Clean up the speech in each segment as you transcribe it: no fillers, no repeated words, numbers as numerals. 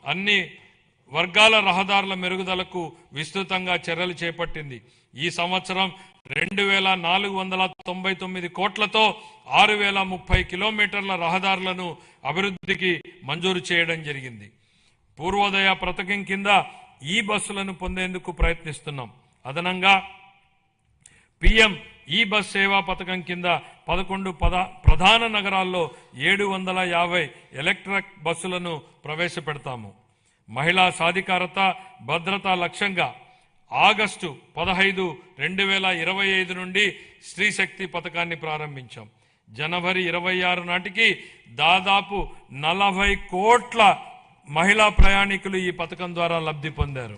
అన్ని వర్గాల రహదారుల మెరుగుదలకు విస్తృతంగా చర్యలు చేపట్టింది. ఈ సంవత్సరం 2499 కోట్లతో 6030 కిలోమీటర్ల రహదారులను అభివృద్ధికి మంజూరు చేయడం జరిగింది. పూర్వోదయ పథకం కింద ఈ బస్సులను పొందేందుకు ప్రయత్నిస్తున్నాం. అదనంగా PM ఈ బస్ సేవా పథకం కింద 11 ప్రధాన నగరాల్లో 750 ఎలక్ట్రిక్ బస్సులను ప్రవేశపెడతాము. మహిళా సాధికారత భద్రత లక్ష్యంగా ఆగస్టు 15, 2025 నుండి స్త్రీ శక్తి పథకాన్ని ప్రారంభించాం. జనవరి 26 నాటికి దాదాపు 40 కోట్ల మహిళా ప్రయాణికులు ఈ పథకం ద్వారా లబ్ధి పొందారు.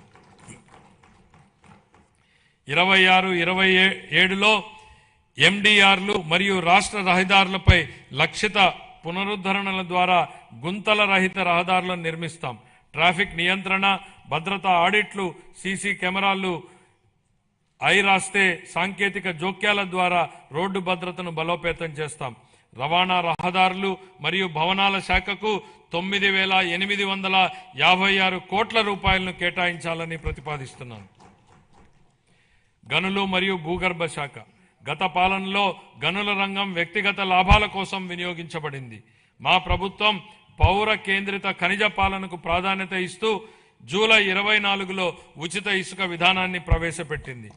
26-27లో MDRలు మరియు రాష్ట్ర రహదారులపై లక్షిత పునరుద్ధరణల ద్వారా గుంతల రహిత రహదారులను నిర్మిస్తాం. ట్రాఫిక్ నియంత్రణ, భద్రతా ఆడిట్లు, సీసీ కెమెరాలు, రాస్తే సాంకేతిక జోక్యాల ద్వారా రోడ్డు భద్రతను బలోపేతం చేస్తాం. రవాణా రహదారులు మరియు భవనాల శాఖకు 9856 కోట్ల రూపాయలను కేటాయించాలని ప్రతిపాదిస్తున్నాను. గనులు మరియు భూగర్భ శాఖ గత పాలనలో గనుల రంగం వ్యక్తిగత లాభాల కోసం వినియోగించబడింది. మా ప్రభుత్వం పౌర కేంద్రిత ఖనిజ పాలనకు ప్రాధాన్యత ఇస్తూ జూలై 24లో ఉచిత ఇసుక విధానాన్ని ప్రవేశపెట్టింది.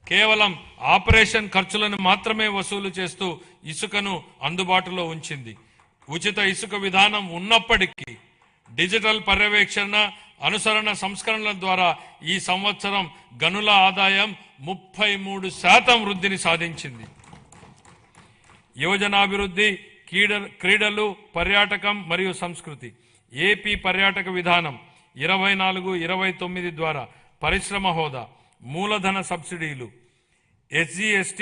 కేవలం ఆపరేషన్ ఖర్చులను మాత్రమే వసూలు చేస్తూ ఇసుకను అందుబాటులో ఉంచింది. ఉచిత ఇసుక విధానం ఉన్నప్పటికీ డిజిటల్ పర్యవేక్షణ, అనుసరణ సంస్కరణల ద్వారా ఈ సంవత్సరం గనుల ఆదాయం 33% వృద్ధిని సాధించింది. యువజనాభివృద్ధి, క్రీడలు, పర్యాటకం మరియు సంస్కృతి ఏపీ పర్యాటక విధానం 24-29 ద్వారా పరిశ్రమ హోదా, మూలధన సబ్సిడీలు, SGST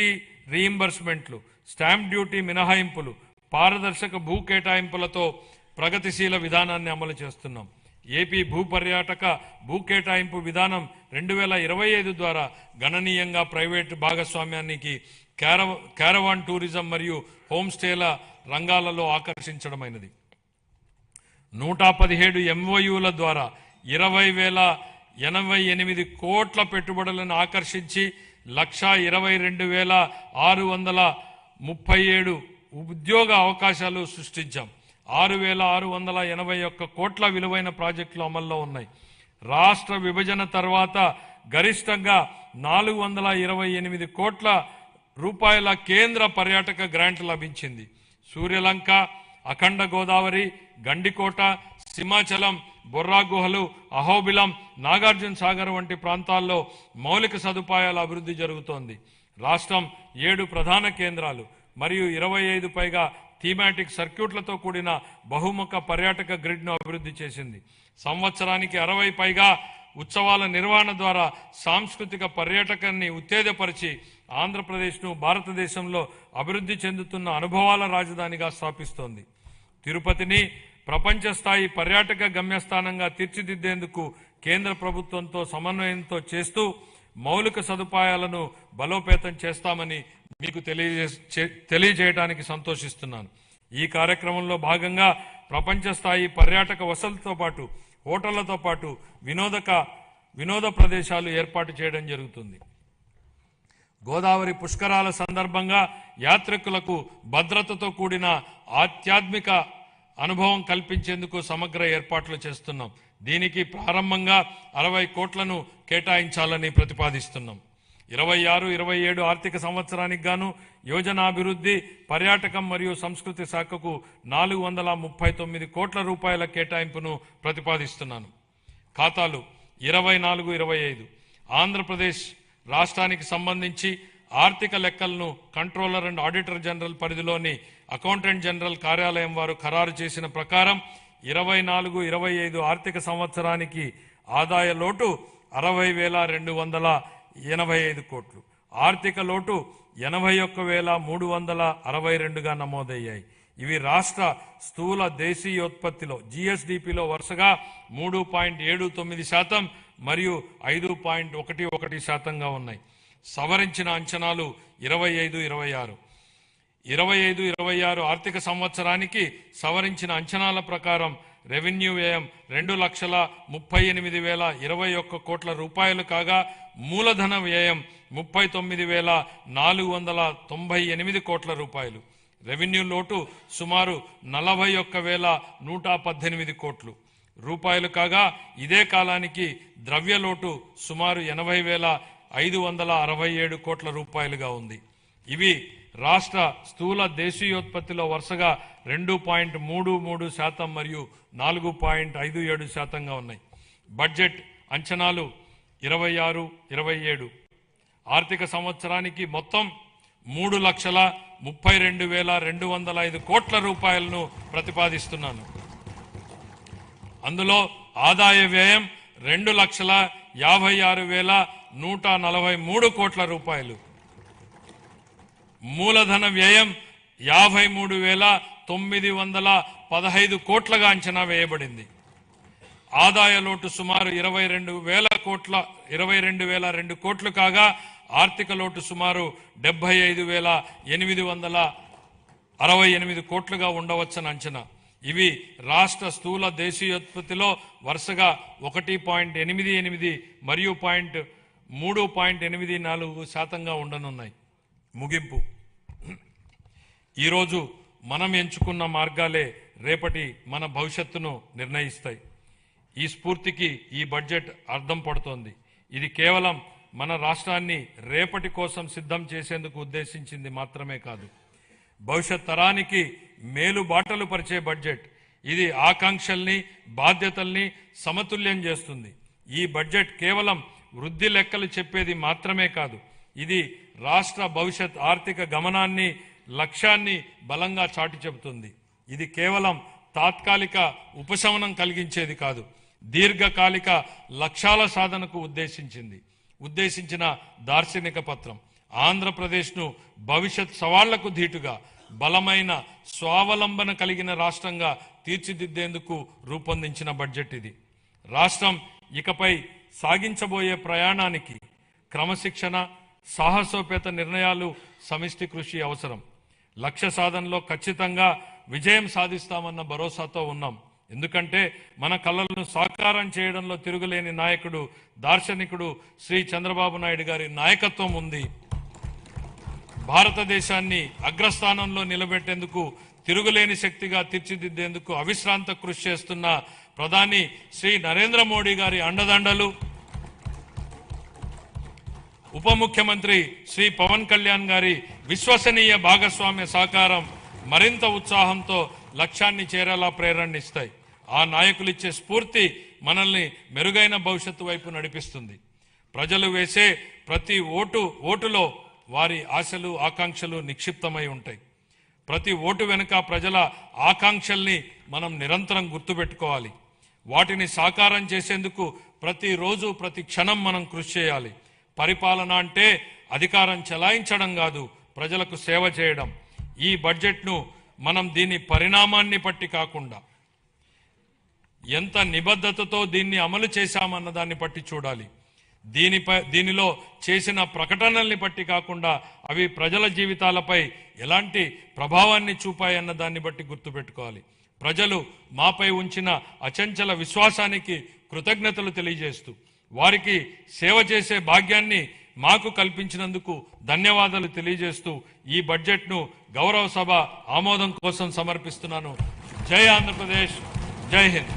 రీయింబర్స్మెంట్లు, స్టాంప్ డ్యూటీ మినహాయింపులు, పారదర్శక భూ కేటాయింపులతో ప్రగతిశీల విధానాన్ని అమలు చేస్తున్నాం. ఏపీ భూపర్యాటక భూ కేటాయింపు విధానం 2025 ద్వారా గణనీయంగా ప్రైవేటు భాగస్వామ్యానికి, క్యారవాన్ టూరిజం మరియు హోమ్ స్టేల రంగాలలో ఆకర్షించడమైనది. 117 MOUల ద్వారా 20,088 కోట్ల పెట్టుబడులను ఆకర్షించి 122,637 ఉద్యోగ అవకాశాలు సృష్టించాం. 6,681 కోట్ల విలువైన ప్రాజెక్టులు అమల్లో ఉన్నాయి. రాష్ట్ర విభజన తర్వాత గరిష్టంగా 428 కోట్ల రూపాయల కేంద్ర పర్యాటక గ్రాంట్ లభించింది. సూర్యలంక, అఖండ గోదావరి, గండికోట, సింహాచలం, బొర్రా గుహలు, అహోబిలం, నాగార్జున సాగర్ వంటి ప్రాంతాల్లో మౌలిక సదుపాయాల అభివృద్ధి జరుగుతోంది. రాష్ట్రం 7 ప్రధాన కేంద్రాలు మరియు 25 పైగా థీమాటిక్ సర్క్యూట్లతో కూడిన బహుముఖ పర్యాటక గ్రిడ్ను అభివృద్ధి చేసింది. సంవత్సరానికి 60 పైగా ఉత్సవాల నిర్వహణ ద్వారా సాంస్కృతిక పర్యాటకాన్ని ఉత్తేజపరిచి ఆంధ్రప్రదేశ్ను భారతదేశంలో అభివృద్ధి చెందుతున్న అనుభవాల రాజధానిగా స్థాపిస్తోంది. తిరుపతిని ప్రపంచ స్థాయి పర్యాటక గమ్యస్థానంగా తీర్చిదిద్దేందుకు కేంద్ర ప్రభుత్వంతో సమన్వయంతో చేస్తూ మౌలిక సదుపాయాలను బలోపేతం చేస్తామని మీకు తెలియజేయడానికి సంతోషిస్తున్నాను. ఈ కార్యక్రమంలో భాగంగా ప్రపంచ స్థాయి పర్యాటక వసతులతో పాటు హోటళ్లతో పాటు వినోద ప్రదేశాలు ఏర్పాటు చేయడం జరుగుతుంది. గోదావరి పుష్కరాల సందర్భంగా యాత్రికులకు భద్రతతో కూడిన ఆధ్యాత్మిక అనుభవం కల్పించేందుకు సమగ్ర ఏర్పాట్లు చేస్తున్నాం. దీనికి ప్రారంభంగా 60 కోట్లను కేటాయించాలని ప్రతిపాదిస్తున్నాం. 26-27 ఆర్థిక సంవత్సరానికి గాను యోజనాభివృద్ధి, పర్యాటకం మరియు సంస్కృతి శాఖకు 439 కోట్ల రూపాయల కేటాయింపును ప్రతిపాదిస్తున్నాను. ఖాతాలు 24-25 ఆంధ్రప్రదేశ్ రాష్ట్రానికి సంబంధించి ఆర్థిక లెక్కలను కంట్రోలర్ అండ్ ఆడిటర్ జనరల్ పరిధిలోని అకౌంటెంట్ జనరల్ కార్యాలయం వారు ఖరారు చేసిన ప్రకారం 24-25 ఆర్థిక సంవత్సరానికి ఆదాయ లోటు 60,285 కోట్లు, ఆర్థిక లోటు 81,362గా నమోదయ్యాయి. ఇవి రాష్ట్ర స్థూల దేశీయోత్పత్తిలో GSDPలో వరుసగా 3.79% మరియు 5.11%గా ఉన్నాయి. సవరించిన అంచనాలు 25-26 ఆర్థిక సంవత్సరానికి సవరించిన అంచనాల ప్రకారం రెవెన్యూ వ్యయం 2,38,021 కోట్ల రూపాయలు కాగా మూలధన వ్యయం 39,498 కోట్ల రూపాయలు. రెవెన్యూ లోటు సుమారు 41,118 కోట్లు రూపాయలు కాగా ఇదే కాలానికి ద్రవ్య లోటు సుమారు 80,567 కోట్ల రూపాయలుగా ఉంది. ఇవి రాష్ట్ర స్థూల దేశీయోత్పత్తిలో వరుసగా 2.33% మరియు 4.57%గా ఉన్నాయి. బడ్జెట్ అంచనాలు 26-27 ఆర్థిక సంవత్సరానికి మొత్తం 3,32,205 కోట్ల రూపాయలను ప్రతిపాదిస్తున్నాను. అందులో ఆదాయ వ్యయం 2,56,143 కోట్ల రూపాయలు, మూలధన వ్యయం 53,915 కోట్లుగా అంచనా వేయబడింది. ఆదాయ లోటు సుమారు 22,002 కోట్లు కాగా ఆర్థిక లోటు సుమారు 75,868 కోట్లుగా ఉండవచ్చని అంచనా. ఇవి రాష్ట్ర స్థూల దేశీయోత్పత్తిలో వరుసగా 1.88 మరియు 3.84% ఉండనున్నాయి. ముగింపు. ఈరోజు మనం ఎంచుకున్న మార్గాలే రేపటి మన భవిష్యత్తును నిర్ణయిస్తాయి. ఈ స్ఫూర్తికి ఈ బడ్జెట్ అర్థం పడుతోంది. ఇది కేవలం మన రాష్ట్రాన్ని రేపటి కోసం సిద్ధం చేసేందుకు ఉద్దేశించింది మాత్రమే కాదు, భవిష్యత్ తరానికి మేలు బాటలు పరిచే బడ్జెట్. ఇది ఆకాంక్షల్ని బాధ్యతల్ని సమతుల్యం చేస్తుంది. ఈ బడ్జెట్ కేవలం వృద్ధి లెక్కలు చెప్పేది మాత్రమే కాదు, ఇది రాష్ట్ర భవిష్యత్ ఆర్థిక గమనాన్ని లక్ష్యాన్ని బలంగా చాటి చెబుతుంది. ఇది కేవలం తాత్కాలిక ఉపశమనం కలిగించేది కాదు, దీర్ఘకాలిక లక్ష్యాల సాధనకు ఉద్దేశించిన దార్శనిక పత్రం. ఆంధ్రప్రదేశ్ను భవిష్యత్ సవాళ్లకు ధీటుగా బలమైన స్వావలంబన కలిగిన రాష్ట్రంగా తీర్చిదిద్దేందుకు రూపొందించిన బడ్జెట్ ఇది. రాష్ట్రం ఇకపై సాగించబోయే ప్రయాణానికి క్రమశిక్షణ, సాహసోపేత నిర్ణయాలు, సమిష్టి కృషి అవసరం. లక్ష్య సాధనలో ఖచ్చితంగా విజయం సాధిస్తామన్న భరోసాతో ఉన్నాం. ఎందుకంటే మన కలలను సాకారం చేయడంలో తిరుగులేని నాయకుడు, దార్శనికుడు శ్రీ చంద్రబాబు నాయుడు గారి నాయకత్వం ఉంది. భారతదేశాన్ని అగ్రస్థానంలో నిలబెట్టేందుకు, తిరుగులేని శక్తిగా తీర్చిదిద్దేందుకు అవిశ్రాంత కృషి చేస్తున్న ప్రధాని శ్రీ నరేంద్ర మోడీ గారి అండదండలు, ఉప ముఖ్యమంత్రి శ్రీ పవన్ కళ్యాణ్ గారి విశ్వసనీయ భాగస్వామ్య సహకారం మరింత ఉత్సాహంతో లక్ష్యాన్ని చేరేలా ప్రేరణనిస్తాయి. ఆ నాయకులిచ్చే స్ఫూర్తి మనల్ని మెరుగైన భవిష్యత్తు వైపు నడిపిస్తుంది. ప్రజలు వేసే ప్రతి ఓటులో వారి ఆశలు, ఆకాంక్షలు నిక్షిప్తమై ఉంటాయి. ప్రతి ఓటు వెనుక ప్రజల ఆకాంక్షల్ని మనం నిరంతరం గుర్తుపెట్టుకోవాలి. వాటిని సాకారం చేసేందుకు ప్రతిరోజు, ప్రతి క్షణం మనం కృషి చేయాలి. పరిపాలన అంటే అధికారం చెలాయించడం కాదు, ప్రజలకు సేవ చేయడం. ఈ బడ్జెట్ను మనం దీని పరిణామాన్ని బట్టి కాకుండా ఎంత నిబద్ధతతో దీన్ని అమలు చేశామన్న దాన్ని బట్టి చూడాలి. దీనిలో చేసిన ప్రకటనల్ని బట్టి కాకుండా అవి ప్రజల జీవితాలపై ఎలాంటి ప్రభావాన్ని చూపాయన్న దాన్ని బట్టి గుర్తుపెట్టుకోవాలి. ప్రజలు మాపై ఉంచిన అచంచల విశ్వాసానికి కృతజ్ఞతలు తెలియజేస్తూ, వారికి సేవ చేసే భాగ్యాన్ని మాకు కల్పించినందుకు ధన్యవాదాలు తెలియజేస్తూ ఈ బడ్జెట్ను గౌరవ సభ ఆమోదం కోసం సమర్పిస్తున్నాను. జై ఆంధ్రప్రదేశ్, జై హింద్.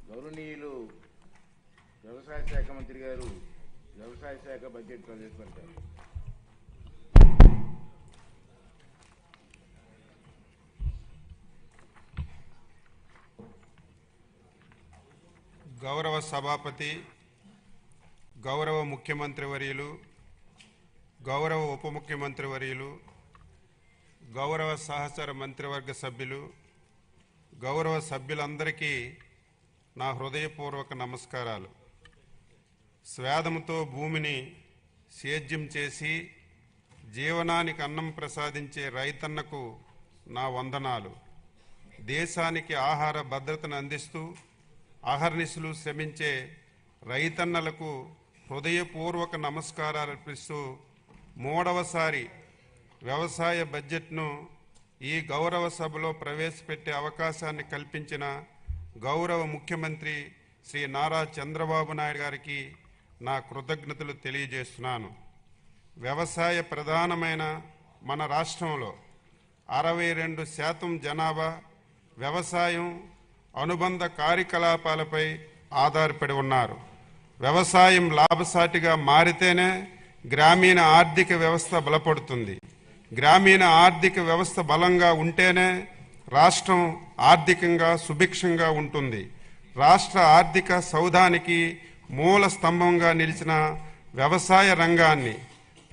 గౌరవనీయులు వ్యవసాయ శాఖ మంత్రి గారు వ్యవసాయ శాఖ బడ్జెట్ ప్రవేశపెట్టారు. గౌరవ సభాపతి, గౌరవ ముఖ్యమంత్రి వర్యులు, గౌరవ ఉప ముఖ్యమంత్రి వర్యులు, గౌరవ సహచర మంత్రివర్గ సభ్యులు, గౌరవ సభ్యులందరికీ నా హృదయపూర్వక నమస్కారాలు. స్వేదముతో భూమిని సేద్యం చేసి జీవనానికి అన్నం ప్రసాదించే రైతన్నకు నా వందనాలు. దేశానికి ఆహార భద్రతను అందిస్తూ అహర్నిశలు శ్రమించే రైతన్నలకు హృదయపూర్వక నమస్కారాలు అర్పిస్తూ మూడవసారి వ్యవసాయ బడ్జెట్ను ఈ గౌరవ సభలో ప్రవేశపెట్టే అవకాశాన్ని కల్పించిన గౌరవ ముఖ్యమంత్రి శ్రీ నారా చంద్రబాబు నాయుడు గారికి నా కృతజ్ఞతలు తెలియజేస్తున్నాను. వ్యవసాయ ప్రధానమైన మన రాష్ట్రంలో 62% జనాభా వ్యవసాయం అనుబంధ కార్యకలాపాలపై ఆధారపడి ఉన్నారు. వ్యవసాయం లాభసాటిగా మారితేనే గ్రామీణ ఆర్థిక వ్యవస్థ బలపడుతుంది. గ్రామీణ ఆర్థిక వ్యవస్థ బలంగా ఉంటేనే రాష్ట్రం ఆర్థికంగా సుభిక్షంగా ఉంటుంది. రాష్ట్ర ఆర్థిక సౌధానికి మూల స్తంభంగా నిలిచిన వ్యవసాయ రంగాన్ని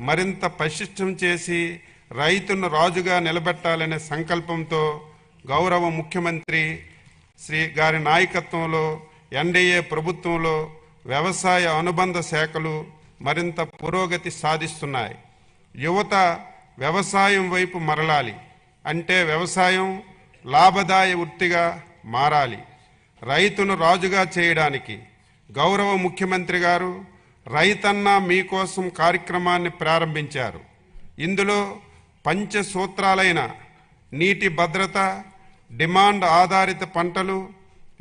మరింత పటిష్టం చేసి రైతును రాజుగా నిలబెట్టాలనే సంకల్పంతో గౌరవ ముఖ్యమంత్రి శ్రీ గారి నాయకత్వంలో ఎన్డీఏ ప్రభుత్వంలో వ్యవసాయ అనుబంధ శాఖలు మరింత పురోగతి సాధిస్తున్నాయి. యువత వ్యవసాయం వైపు మరలాలి అంటే వ్యవసాయం లాభదాయ వృత్తిగా మారాలి. రైతును రాజుగా చేయడానికి గౌరవ ముఖ్యమంత్రి గారు రైతన్న మీకోసం కార్యక్రమాన్ని ప్రారంభించారు. ఇందులో పంచసూత్రాలైన నీటి భద్రత, డిమాండ్ ఆధారిత పంటలు,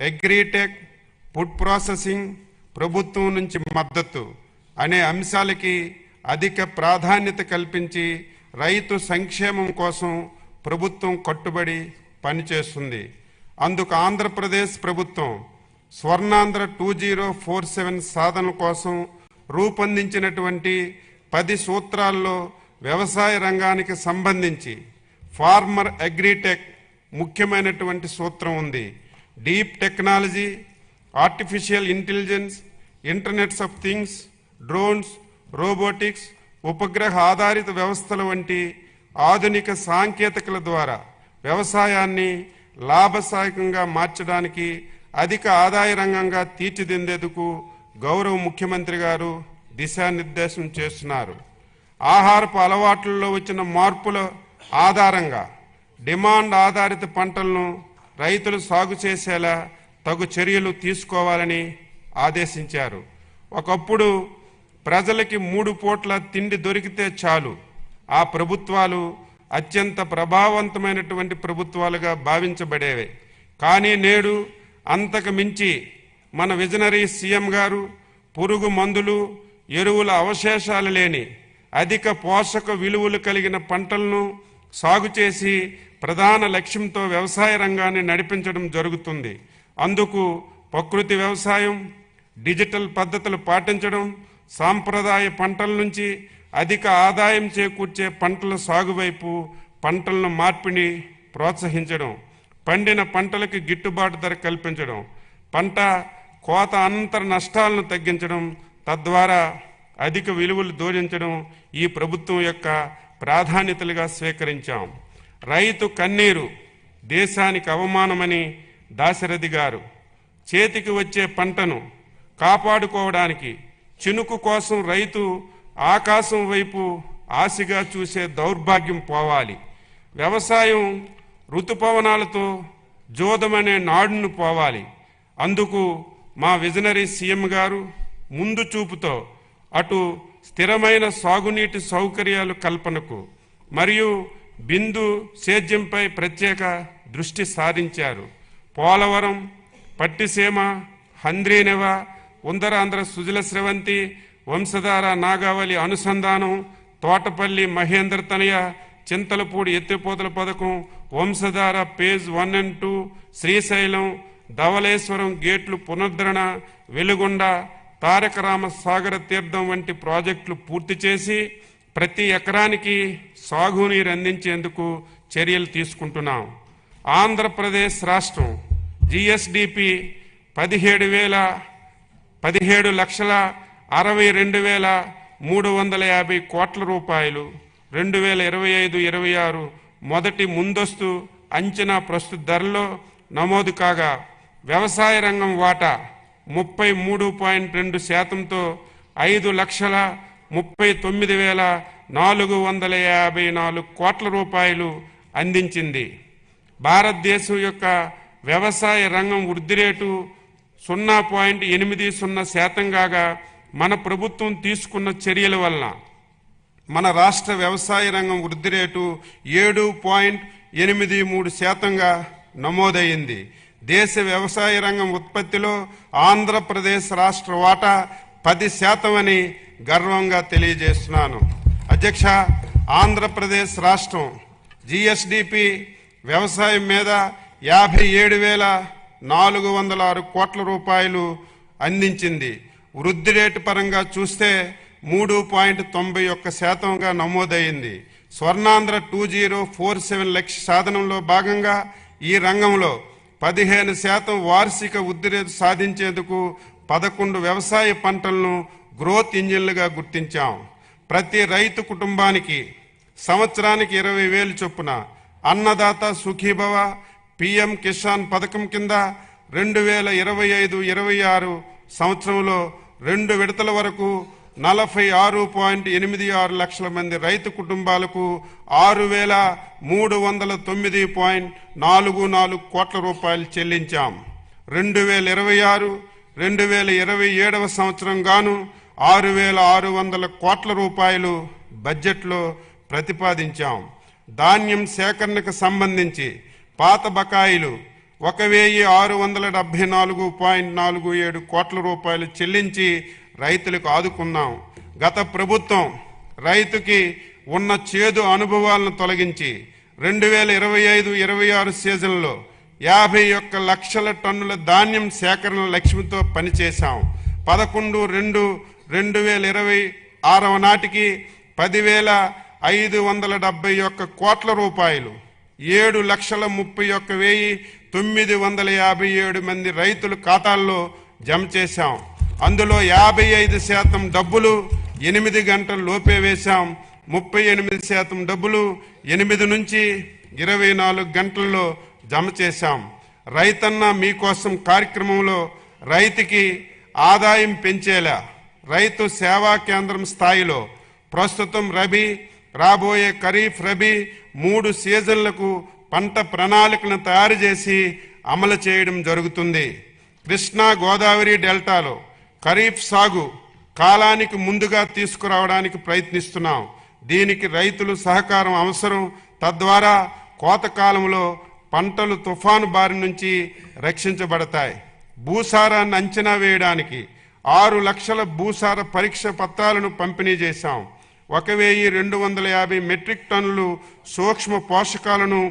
అగ్రిటెక్, ఫుడ్ ప్రాసెసింగ్, ప్రభుత్వం నుంచి మద్దతు అనే అంశాలకి అధిక ప్రాధాన్యత కల్పించి రైతు సంక్షేమం కోసం ప్రభుత్వం కట్టుబడి పనిచేస్తుంది. అందుకు ఆంధ్రప్రదేశ్ ప్రభుత్వం స్వర్ణాంధ్ర 2047 సాధన కోసం రూపొందించినటువంటి 10 సూత్రాల్లో వ్యవసాయ రంగానికి సంబంధించి ఫార్మర్ అగ్రిటెక్ ముఖ్యమైనటువంటి సూత్రం ఉంది. Deep technology, artificial intelligence, internets of things, drones, robotics, ఉపగ్రహ ఆధారిత వ్యవస్థల వంటి ఆధునిక సాంకేతికల ద్వారా వ్యవసాయాన్ని లాభసాయకంగా మార్చడానికి అధిక ఆదాయ రంగంగా తీర్చిదిద్దేందుకు గౌరవ ముఖ్యమంత్రి గారు దిశానిర్దేశం చేస్తున్నారు. ఆహారపు అలవాట్లలో వచ్చిన మార్పుల ఆధారంగా డిమాండ్ ఆధారిత పంటలను రైతులు సాగు చేసేలా తగు చర్యలు తీసుకోవాలని ఆదేశించారు. ఒకప్పుడు ప్రజలకి 3 పూట్ల తిండి దొరికితే చాలు ఆ ప్రభుత్వాలు అత్యంత ప్రభావవంతమైనటువంటి ప్రభుత్వాలుగా భావించబడేవి. కానీ నేడు అంతకు మించి మన విజనరీ సీఎం గారు పురుగు మందులు, ఎరువుల అవశేషాలు లేని అధిక పోషక విలువలు కలిగిన పంటలను సాగు చేసి ప్రధాన లక్ష్యంతో వ్యవసాయ రంగాన్ని నడిపించడం జరుగుతుంది. అందుకు ప్రకృతి వ్యవసాయం, డిజిటల్ పద్ధతులు పాటించడం, సాంప్రదాయ పంటల నుంచి అధిక ఆదాయం చేకూర్చే పంటల సాగు వైపు పంటలను మార్పిడి ప్రోత్సహించడం, పండిన పంటలకు గిట్టుబాటు ధర కల్పించడం, పంట కోత అనంతర నష్టాలను తగ్గించడం, తద్వారా అధిక విలువలు జోడించడం ఈ ప్రభుత్వం యొక్క ప్రాధాన్యతలుగా స్వీకరించాం. రైతు కన్నీరు దేశానికి అవమానమని దాశరథి గారు చేతికి వచ్చే పంటను కాపాడుకోవడానికి చినుకు కోసం రైతు ఆకాశం వైపు ఆశగా చూసే దౌర్భాగ్యం పోవాలి. వ్యవసాయం ఋతుపవనాలతో జోదమనే నాడును పోవాలి. అందుకు మా విజనరీ సీఎం గారు ముందు చూపుతో అటు స్థిరమైన సాగునీటి సౌకర్యాలు కల్పనకు మరియు బిందు సేద్యంపై ప్రత్యేక దృష్టి సారించారు. పోలవరం, పట్టిసీమ, హంద్రీనెవ, ఉందరాంధ్ర సుజల స్రవంతి, వంశధార నాగావళి అనుసంధానం, తోటపల్లి మహేంద్ర తనయ, చింతలపూడి ఎత్తిపోతల పథకం, వంశధార పేజ్ 1 and 2, శ్రీశైలం, ధవళేశ్వరం గేట్లు పునరుద్ధరణ, వెలుగొండ, తారక రామ సాగర తీర్థం వంటి ప్రాజెక్టులు పూర్తి చేసి ప్రతి ఎకరానికి సాగునీరు అందించేందుకు చర్యలు తీసుకుంటున్నాం. ఆంధ్రప్రదేశ్ రాష్ట్రం జిఎస్డిపి 17,62,350 కోట్ల రూపాయలు 2025-26 మొదటి ముందస్తు అంచనా ప్రస్తుత ధరలో నమోదు కాగా వ్యవసాయ రంగం వాటా 33.2%తో 5,39,454 కోట్ల రూపాయలు అందించింది. భారతదేశం యొక్క వ్యవసాయ రంగం వృద్ధి రేటు 0.80% కాగా మన ప్రభుత్వం తీసుకున్న చర్యల వలన మన రాష్ట్ర వ్యవసాయ రంగం వృద్ధి రేటు 7.83%గా నమోదైంది. దేశ వ్యవసాయ రంగం ఉత్పత్తిలో ఆంధ్రప్రదేశ్ రాష్ట్ర వాటా 10% అని గర్వంగా తెలియజేస్తున్నాను. అధ్యక్ష, ఆంధ్రప్రదేశ్ రాష్ట్రం జిఎస్డిపి వ్యవసాయం మీద 57,406 కోట్ల రూపాయలు అందించింది. వృద్ధి రేటు పరంగా చూస్తే 3.91%గా నమోదైంది. స్వర్ణాంధ్ర 2047 లక్ష్య సాధనంలో భాగంగా ఈ రంగంలో 15% వార్షిక వృద్ధి రేటు సాధించేందుకు 11 వ్యవసాయ పంటలను గ్రోత్ ఇంజిన్లుగా గుర్తించాం. ప్రతి రైతు కుటుంబానికి సంవత్సరానికి 20,000 చొప్పున అన్నదాత సుఖీభవ పిఎం కిసాన్ పథకం కింద 2025-26 సంవత్సరంలో 2 విడతల వరకు 46.86 లక్షల మంది రైతు కుటుంబాలకు 6,309.44 కోట్ల రూపాయలు చెల్లించాం. 2026-2027 సంవత్సరం గాను 6,600 కోట్ల రూపాయలు బడ్జెట్లో ప్రతిపాదించాం. ధాన్యం సేకరణకు సంబంధించి పాత బకాయిలు 1,674.47 కోట్ల రూపాయలు చెల్లించి రైతులకు ఆదుకున్నాం. గత ప్రభుత్వం రైతుకి ఉన్న చేదు అనుభవాలను తొలగించి 2025-26 సీజన్లో 51 లక్షల టన్నుల ధాన్యం సేకరణ లక్ష్యంతో పనిచేశాం. 11/2/2026 నాటికి 10,571 కోట్ల రూపాయలు 7,31,957 మంది రైతుల ఖాతాల్లో జమ చేశాం. అందులో 55% డబ్బులు 8 గంటల లోపే వేశాం. 38% డబ్బులు 8 నుంచి 24 గంటల్లో జమ చేశాం. రైతన్న మీకోసం కార్యక్రమంలో రైతుకి ఆదాయం పెంచేలా రైతు సేవా కేంద్రం స్థాయిలో ప్రస్తుతం రబీ, రాబోయే ఖరీఫ్, రబీ 3 సీజన్లకు పంట ప్రణాళికను తయారు చేసి అమలు చేయడం జరుగుతుంది. కృష్ణా గోదావరి డెల్టాలో ఖరీఫ్ సాగు కాలానికి ముందుగా తీసుకురావడానికి ప్రయత్నిస్తున్నాం. దీనికి రైతులు సహకారం అవసరం. తద్వారా కోత కాలంలో పంటలు తుఫాను బారి నుంచి రక్షించబడతాయి. భూసారాన్ని అంచనా వేయడానికి 6 లక్షల భూసార పరీక్ష పత్రాలను పంపిణీ చేశాం. 1,250 మెట్రిక్ టన్నులు సూక్ష్మ పోషకాలను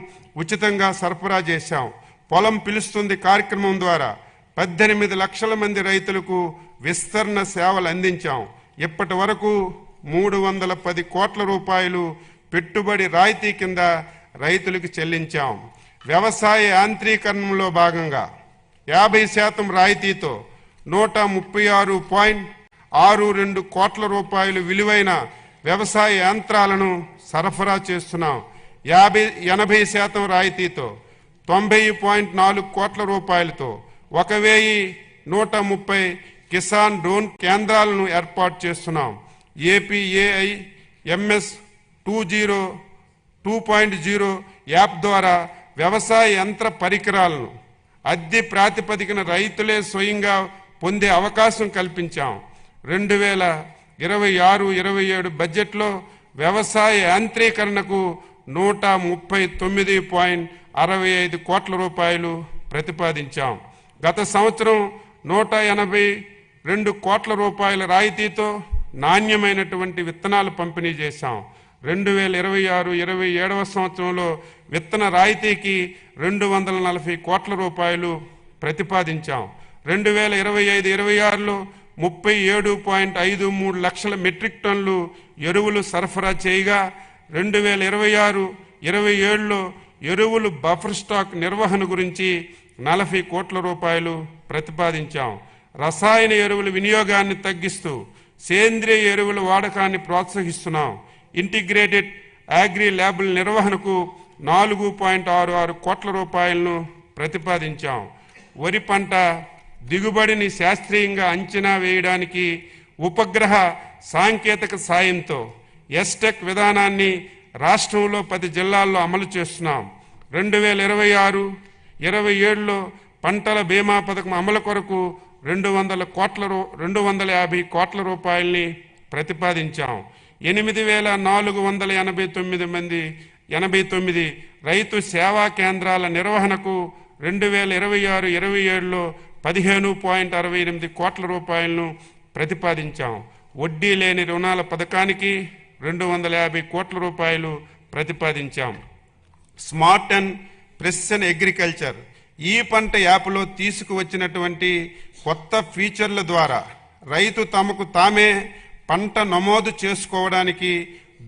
ఉచితంగా సరఫరా చేశాం. పొలం పిలుస్తుంది కార్యక్రమం ద్వారా 18 లక్షల మంది రైతులకు విస్తరణ సేవలు అందించాం. ఇప్పటి వరకు 310 కోట్ల రూపాయలు పెట్టుబడి రాయితీ కింద రైతులకు చెల్లించాం. వ్యవసాయ యాంత్రీకరణలో భాగంగా 50% రాయితీతో 136.62 కోట్ల రూపాయలు విలువైన వ్యవసాయ యంత్రాలను సరఫరా చేస్తున్నాం. 80% రాయితీతో 90.4 కోట్ల రూపాయలతో 1,130 కిసాన్ డ్రోన్ కేంద్రాలను ఏర్పాటు చేస్తున్నాం. ఏపీఏఐ ఎంఎస్ 2.0 యాప్ ద్వారా వ్యవసాయ యంత్ర పరికరాలను అద్దె ప్రాతిపదికన రైతులే స్వయంగా పొందే అవకాశం కల్పించాం. 2026-27 బడ్జెట్లో వ్యవసాయ యాంత్రీకరణకు 139.65 కోట్ల రూపాయలు ప్రతిపాదించాం. గత సంవత్సరం 182 కోట్ల రూపాయల రాయితీతో నాణ్యమైనటువంటి విత్తనాలు పంపిణీ చేశాం. 2026-27 సంవత్సరంలో విత్తన రాయితీకి 240 కోట్ల రూపాయలు ప్రతిపాదించాం. 2025-26లో 37.53 లక్షల మెట్రిక్ టన్నులు ఎరువులు సరఫరా చేయగా 2026-27లో ఎరువులు బఫర్ స్టాక్ నిర్వహణ గురించి 40 కోట్ల రూపాయలు ప్రతిపాదించాం. రసాయన ఎరువుల వినియోగాన్ని తగ్గిస్తూ సేంద్రియ ఎరువుల వాడకాన్ని ప్రోత్సహిస్తున్నాం. ఇంటిగ్రేటెడ్ అగ్రి ల్యాబుల నిర్వహణకు 4.66 కోట్ల రూపాయలను ప్రతిపాదించాం. వరి పంట దిగుబడిని శాస్త్రీయంగా అంచనా వేయడానికి ఉపగ్రహ సాంకేతిక సాయంతో ఎస్టెక్ విధానాన్ని రాష్ట్రంలో 10 జిల్లాల్లో అమలు చేస్తున్నాం. 2026-27లో పంటల బీమా పథకం అమలు కొరకు 250 కోట్ల రూపాయల్ని ప్రతిపాదించాం. 8,489 రైతు సేవా కేంద్రాల నిర్వహణకు 2026-27లో 15.68 కోట్ల రూపాయలను ప్రతిపాదించాం. వడ్డీ లేని రుణాల పథకానికి 250 కోట్ల రూపాయలు ప్రతిపాదించాం. స్మార్ట్ అండ్ ప్రెసిషన్ అగ్రికల్చర్ ఈ పంట యాప్లో తీసుకువచ్చినటువంటి కొత్త ఫీచర్ల ద్వారా రైతు తమకు తామే పంట నమోదు చేసుకోవడానికి,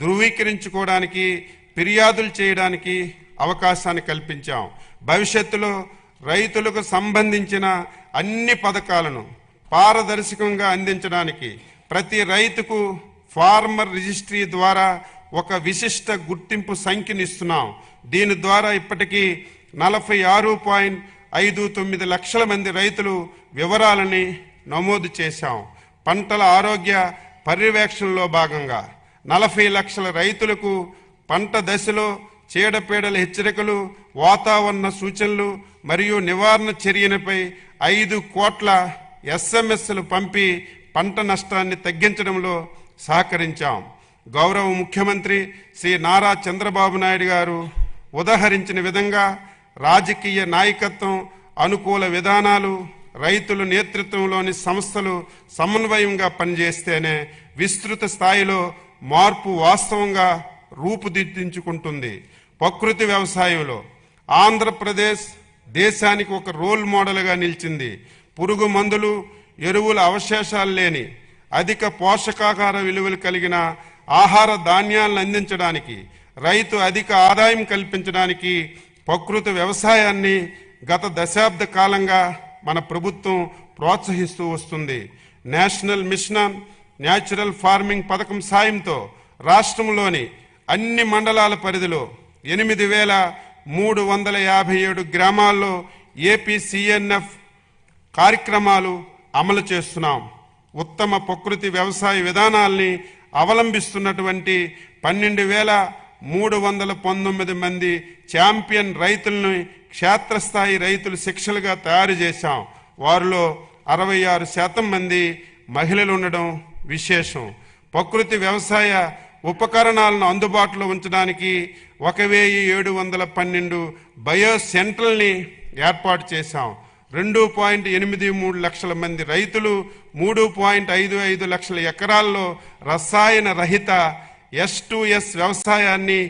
ధృవీకరించుకోవడానికి, ఫిర్యాదులు చేయడానికి అవకాశాన్ని కల్పించాం. భవిష్యత్తులో రైతులకు సంబంధించిన అన్ని పథకాలను పారదర్శకంగా అందించడానికి ప్రతి రైతుకు ఫార్మర్ రిజిస్ట్రీ ద్వారా ఒక విశిష్ట గుర్తింపు సంఖ్యను ఇస్తున్నాం. దీని ద్వారా ఇప్పటికీ 46.59 లక్షల మంది రైతులు వివరాలని నమోదు చేశాం. పంటల ఆరోగ్య పర్యవేక్షణలో భాగంగా 40 లక్షల రైతులకు పంట దశలో చీడపీడల హెచ్చరికలు, వాతావరణ సూచనలు మరియు నివారణ చర్యలపై 5 కోట్ల SMSలు పంపి పంట నష్టాన్ని తగ్గించడంలో సహకరించాం. గౌరవ ముఖ్యమంత్రి శ్రీ నారా చంద్రబాబు నాయుడు గారు ఉదహరించిన విధంగా రాజకీయ నాయకత్వం, అనుకూల విధానాలు, రైతుల నేతృత్వంలోని సంస్థలు సమన్వయంగా పనిచేస్తేనే విస్తృత స్థాయిలో మార్పు వాస్తవంగా రూపుదిద్దించుకుంటుంది. ప్రకృతి వ్యవసాయంలో ఆంధ్రప్రదేశ్ దేశానికి ఒక రోల్ మోడల్గా నిలిచింది. పురుగు మందులు, ఎరువుల అవశేషాలు లేని అధిక పోషకాహార విలువలు కలిగిన ఆహార ధాన్యాలను అందించడానికి, రైతు అధిక ఆదాయం కల్పించడానికి ప్రకృతి వ్యవసాయాన్ని గత దశాబ్ద కాలంగా మన ప్రభుత్వం ప్రోత్సహిస్తూ వస్తుంది. National mission on natural farming పథకం సాయంతో రాష్ట్రంలోని అన్ని మండలాల పరిధిలో 8,357 గ్రామాల్లో APCNF కార్యక్రమాలు అమలు చేస్తున్నాం. ఉత్తమ ప్రకృతి వ్యవసాయ విధానాల్ని అవలంబిస్తున్నటువంటి 12,319 మంది ఛాంపియన్ రైతులను క్షేత్రస్థాయి రైతులు శిక్షలుగా తయారు చేశాం. వారిలో 66% మంది మహిళలు ఉండడం విశేషం. ప్రకృతి వ్యవసాయ ఉపకరణాలను అందుబాటులో ఉంచడానికి 1,712 బయో సెంటర్లని ఏర్పాటు చేశాం. 2.83 లక్షల మంది రైతులు 3.55 లక్షల ఎకరాల్లో రసాయన రహిత S2S వ్యవసాయాన్ని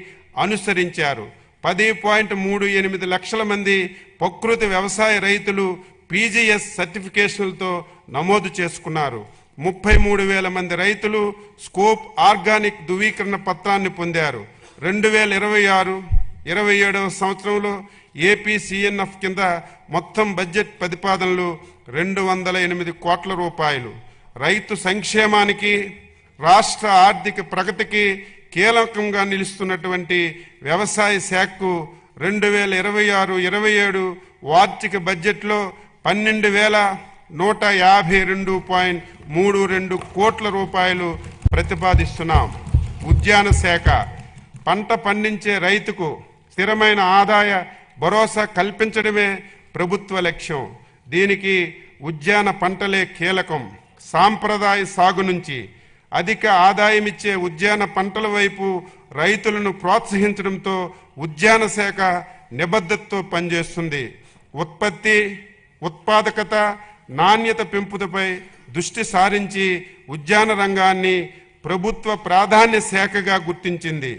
అనుసరించారు. 10.38 లక్షల మంది ప్రకృతి వ్యవసాయ రైతులు PGS సర్టిఫికేషన్లతో నమోదు చేసుకున్నారు. 33,000 మంది రైతులు స్కోప్ ఆర్గానిక్ ధృవీకరణ పత్రాన్ని పొందారు. 2026-27 సంవత్సరంలో APCNF కింద మొత్తం బడ్జెట్ ప్రతిపాదనలు 208 కోట్ల రూపాయలు. రైతు సంక్షేమానికి, రాష్ట్ర ఆర్థిక ప్రగతికి కీలకంగా నిలుస్తున్నటువంటి వ్యవసాయ శాఖకు 2026-27 వార్షిక బడ్జెట్లో 12,152.32 కోట్ల రూపాయలు ప్రతిపాదిస్తున్నాం. ఉద్యాన శాఖ పంట పండించే రైతుకు స్థిరమైన ఆదాయ భరోసా కల్పించడమే ప్రభుత్వ లక్ష్యం. దీనికి ఉద్యాన పంటలే కీలకం. సాంప్రదాయ సాగు నుంచి అధిక ఆదాయమిచ్చే ఉద్యాన పంటల వైపు రైతులను ప్రోత్సహించడంతో ఉద్యాన శాఖ నిబద్ధతతో పనిచేస్తుంది. ఉత్పత్తి, ఉత్పాదకత, నాణ్యత పెంపుదపై దృష్టి సారించి ఉద్యాన రంగాన్ని ప్రభుత్వ ప్రాధాన్య శాఖగా గుర్తించింది.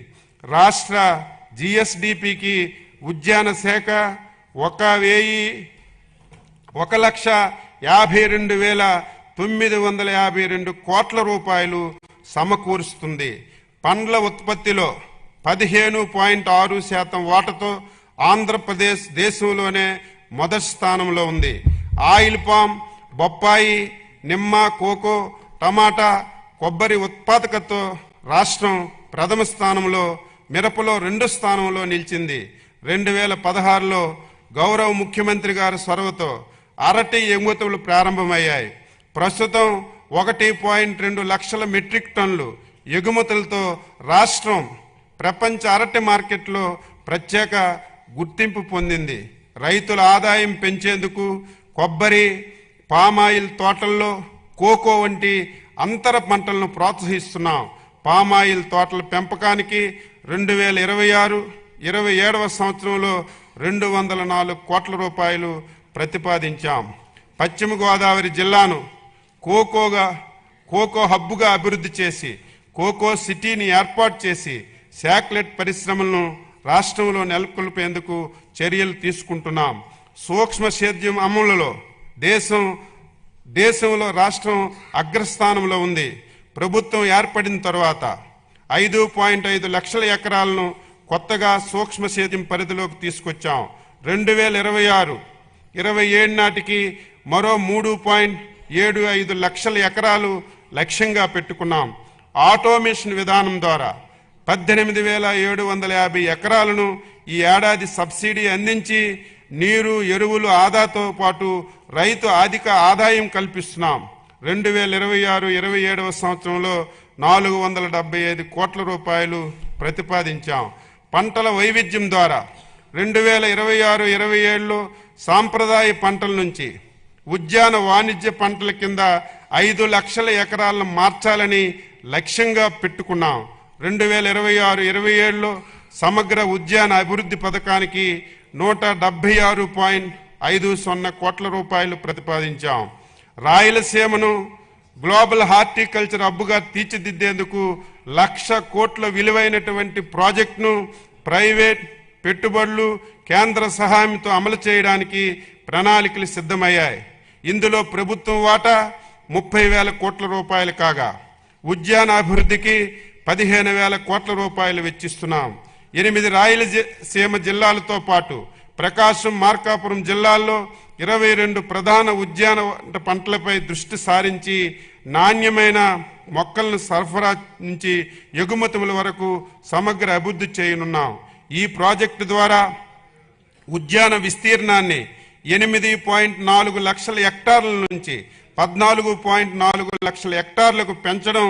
రాష్ట్ర GSDPకి ఉద్యాన శాఖ 1,52,952 కోట్ల రూపాయలు సమకూరుస్తుంది. పండ్ల ఉత్పత్తిలో 15.6% వాటాతో ఆంధ్రప్రదేశ్ దేశంలోనే మొదటి స్థానంలో ఉంది. ఆయిల్ పామ్, బొప్పాయి, నిమ్మ, కోకో, టమాటా, కొబ్బరి ఉత్పాదకతతో రాష్ట్రం ప్రథమ స్థానంలో, మిరపలో 2వ స్థానంలో నిలిచింది. 2016లో గౌరవ ముఖ్యమంత్రి గారి చొరవతో అరటి ఎగుమతులు ప్రారంభమయ్యాయి. ప్రస్తుతం 1.2 లక్షల మెట్రిక్ టన్నులు ఎగుమతులతో రాష్ట్రం ప్రపంచ అరటి మార్కెట్లో ప్రత్యేక గుర్తింపు పొందింది. రైతుల ఆదాయం పెంచేందుకు కొబ్బరి, పామాయిల్ తోటల్లో కోకో వంటి అంతర పంటలను ప్రోత్సహిస్తున్నాం. పామాయిల్ తోటల పెంపకానికి 2026-27 సంవత్సరంలో 204 కోట్ల రూపాయలు ప్రతిపాదించాం. పశ్చిమ గోదావరి జిల్లాను కోకో హబ్బుగా అభివృద్ధి చేసి కోకో సిటీని ఏర్పాటు చేసి చాక్లెట్ పరిశ్రమలను రాష్ట్రంలో నెలకొల్పేందుకు చర్యలు తీసుకుంటున్నాం. సూక్ష్మ సేద్యం అమలులో దేశంలో రాష్ట్రం అగ్రస్థానంలో ఉంది. ప్రభుత్వం ఏర్పడిన తర్వాత 5.5 లక్షల ఎకరాలను కొత్తగా సూక్ష్మ సేద్యం పరిధిలోకి తీసుకొచ్చాం. 2026-27 నాటికి మరో 3.75 లక్షల ఎకరాలు లక్ష్యంగా పెట్టుకున్నాం. ఆటోమేషన్ విధానం ద్వారా 18,750 ఎకరాలను ఈ ఏడాది సబ్సిడీ అందించి నీరు, ఎరువులు ఆదాతో పాటు రైతు అధిక ఆదాయం కల్పిస్తున్నాం. 2026-27 సంవత్సరంలో 475 కోట్ల రూపాయలు ప్రతిపాదించాం. పంటల వైవిధ్యం ద్వారా 2026-27లో సాంప్రదాయ పంటల నుంచి ఉద్యాన వాణిజ్య పంటల కింద 5 లక్షల ఎకరాలను మార్చాలని లక్ష్యంగా పెట్టుకున్నాం. 2026-27లో సమగ్ర ఉద్యాన అభివృద్ధి పథకానికి 176.50 కోట్ల రూపాయలు ప్రతిపాదించాం. రాయలసీమను గ్లోబల్ హార్టికల్చర్ హబ్గా తీర్చిదిద్దేందుకు 1,00,000 కోట్ల విలువైనటువంటి ప్రాజెక్టును ప్రైవేట్ పెట్టుబడులు, కేంద్ర సహాయంతో అమలు చేయడానికి ప్రణాళికలు సిద్ధమయ్యాయి. ఇందులో ప్రభుత్వం వాటా 30,000 కోట్ల రూపాయలు కాగా ఉద్యాన అభివృద్ధికి 15,000 కోట్ల రూపాయలు వెచ్చిస్తున్నాం. 8 రాయలసీమ జిల్లాలతో పాటు ప్రకాశం, మార్కాపురం జిల్లాల్లో 22 ప్రధాన ఉద్యాన పంటలపై దృష్టి సారించి నాణ్యమైన మొక్కలను సరఫరా నుంచి ఎగుమతుల వరకు సమగ్ర అభివృద్ధి చేయనున్నాం. ఈ ప్రాజెక్టు ద్వారా ఉద్యాన విస్తీర్ణాన్ని 8.4 లక్షల హెక్టార్ల నుంచి 14.4 లక్షల హెక్టార్లకు పెంచడం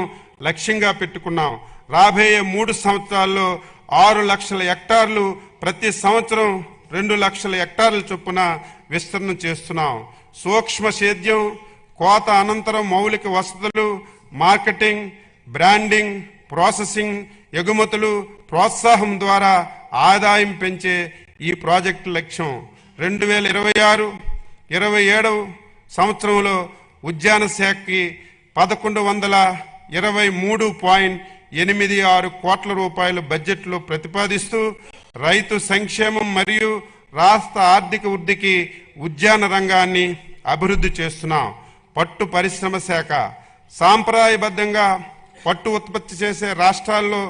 లక్ష్యంగా పెట్టుకున్నాం. రాబోయే 3 సంవత్సరాల్లో 6 లక్షల హెక్టార్లు, ప్రతి సంవత్సరం 2 లక్షల హెక్టార్ల చొప్పున విస్తరణ చేస్తున్నాం. సూక్ష్మ సేద్యం, కోత అనంతరం మౌలిక వసతులు, మార్కెటింగ్, బ్రాండింగ్, ప్రాసెసింగ్, ఎగుమతులు ప్రోత్సాహం ద్వారా ఆదాయం పెంచే ఈ ప్రాజెక్టు లక్ష్యం. 2026-27 సంవత్సరంలో ఉద్యాన శాఖకి 1123.86 కోట్ల రూపాయలు బడ్జెట్లో ప్రతిపాదిస్తూ రైతు సంక్షేమం మరియు రాష్ట్ర ఆర్థిక వృద్ధికి ఉద్యాన రంగాన్ని అభివృద్ధి చేస్తున్నాం. పట్టు పరిశ్రమ శాఖ సాంప్రదాయబద్ధంగా పట్టు ఉత్పత్తి చేసే రాష్ట్రాల్లో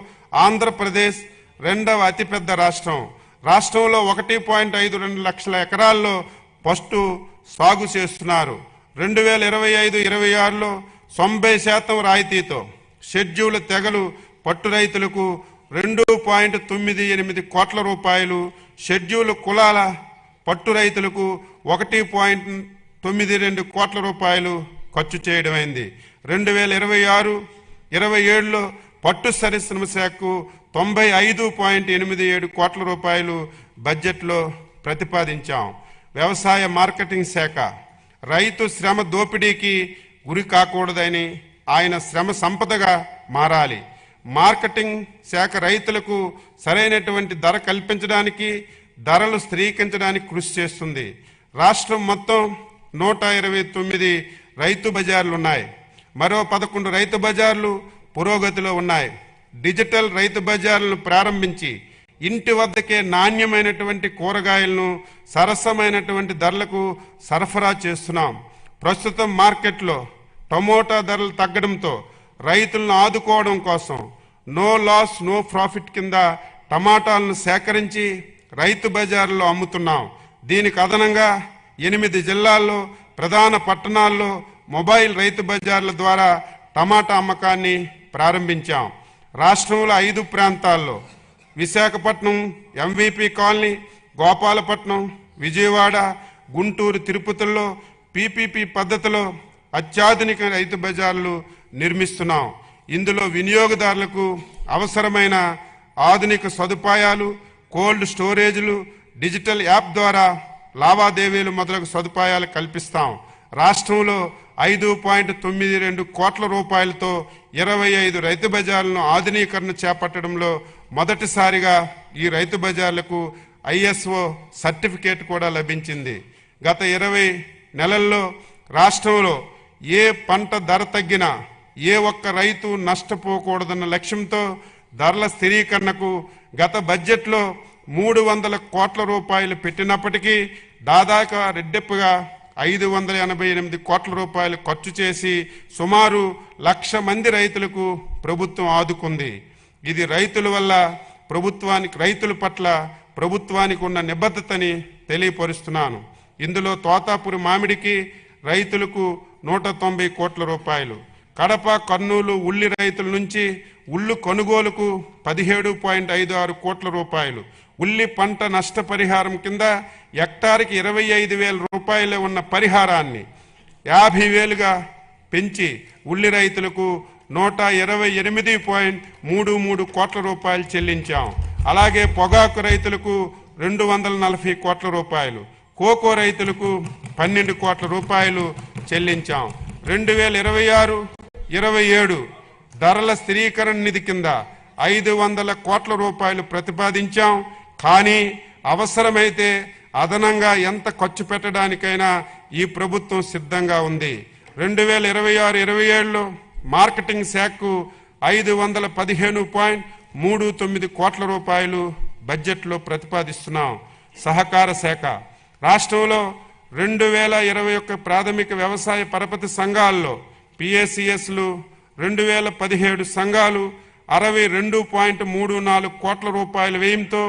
ఆంధ్రప్రదేశ్ 2వ అతిపెద్ద రాష్ట్రం. రాష్ట్రంలో 1.52 లక్షల ఎకరాల్లో పట్టు సాగు చేస్తున్నారు. 2025-26లో 90% రాయితీతో షెడ్యూల్ తెగలు పట్టు రైతులకు 2.98 కోట్ల రూపాయలు, షెడ్యూల్ కులాల పట్టు రైతులకు 1.92 కోట్ల రూపాయలు ఖర్చు చేయడమైంది. 2026-27లో పట్టు పరిశ్రమ శాఖకు 95.87 కోట్ల రూపాయలు బడ్జెట్లో ప్రతిపాదించాం. వ్యవసాయ మార్కెటింగ్ శాఖ రైతు శ్రమ దోపిడీకి గురి కాకూడదని ఆయన శ్రమ సంపదగా మారాలి. మార్కెటింగ్ శాఖ రైతులకు సరైనటువంటి ధర కల్పించడానికి, ధరలు స్థిరీకరించడానికి కృషి చేస్తుంది. రాష్ట్రం మొత్తం 129 రైతు బజార్లు ఉన్నాయి. మరో 11 రైతు బజార్లు పురోగతిలో ఉన్నాయి. డిజిటల్ రైతు బజార్లను ప్రారంభించి ఇంటి వద్దకే నాణ్యమైనటువంటి కూరగాయలను సరసమైనటువంటి ధరలకు సరఫరా చేస్తున్నాం. ప్రస్తుతం మార్కెట్లో టమోటా ధరలు తగ్గడంతో రైతులను ఆదుకోవడం కోసం నో లాస్ నో ప్రాఫిట్ కింద టమాటాలను సేకరించి రైతు బజార్లో అమ్ముతున్నాం. దీనికి అదనంగా 8 జిల్లాల్లో ప్రధాన పట్టణాల్లో మొబైల్ రైతు బజార్ల ద్వారా టమాటా అమ్మకాన్ని ప్రారంభించాం. రాష్ట్రంలో 5 ప్రాంతాల్లో విశాఖపట్నం, ఎంవిపి కాలనీ, గోపాలపట్నం, విజయవాడ, గుంటూరు, తిరుపతిలో పీపీపీ పద్ధతిలో అత్యాధునిక రైతు బజార్లు నిర్మిస్తున్నాం. ఇందులో వినియోగదారులకు అవసరమైన ఆధునిక సదుపాయాలు, కోల్డ్ స్టోరేజ్లు, డిజిటల్ యాప్ ద్వారా లావాదేవీలు మొదలగు సదుపాయాలు కల్పిస్తాం. రాష్ట్రంలో 5.92 కోట్ల రూపాయలతో 25 రైతు బజార్లను ఆధునీకరణ చేపట్టడంలో మొదటిసారిగా ఈ రైతు బజార్లకు ISO సర్టిఫికేట్ కూడా లభించింది. గత 20 నెలల్లో రాష్ట్రంలో ఏ పంట ధర తగ్గినా ఏ ఒక్క రైతు నష్టపోకూడదన్న లక్ష్యంతో ధరల స్థిరీకరణకు గత బడ్జెట్లో 300 కోట్ల రూపాయలు పెట్టినప్పటికీ దాదాపు రెడ్డెప్పుగా 588 కోట్ల రూపాయలు ఖర్చు చేసి సుమారు 1,00,000 మంది రైతులకు ప్రభుత్వం ఆదుకుంది. ఇది రైతుల పట్ల ప్రభుత్వానికి ఉన్న నిబద్ధతని తెలియపరుస్తున్నాను. ఇందులో తోతాపురి మామిడికి రైతులకు 190 కోట్ల రూపాయలు, కడప కర్నూలు ఉల్లి రైతుల నుంచి ఉల్లు కొనుగోలుకు 17.56 కోట్ల రూపాయలు, ఉల్లి పంట నష్టపరిహారం కింద హెక్టార్కి 25,000 రూపాయలే ఉన్న పరిహారాన్ని 50,000గా పెంచి ఉల్లి రైతులకు 128.33 కోట్ల రూపాయలు చెల్లించాం. అలాగే పొగాకు రైతులకు 240 కోట్ల రూపాయలు, కోకో రైతులకు 12 కోట్ల రూపాయలు చెల్లించాం. 2026-27 ధరల స్థిరీకరణ నిధి కింద 500 కోట్ల రూపాయలు ప్రతిపాదించాం. కానీ అవసరమైతే అదనంగా ఎంత ఖర్చు పెట్టడానికైనా ఈ ప్రభుత్వం సిద్ధంగా ఉంది. 2026-27లో మార్కెటింగ్ శాఖకు 515.39 కోట్ల రూపాయలు బడ్జెట్లో ప్రతిపాదిస్తున్నాం. సహకార శాఖ రాష్ట్రంలో 2021 ప్రాథమిక వ్యవసాయ పరపతి సంఘాల్లో PACSలు 2017 సంఘాలు 62.34 కోట్ల రూపాయల వ్యయంతో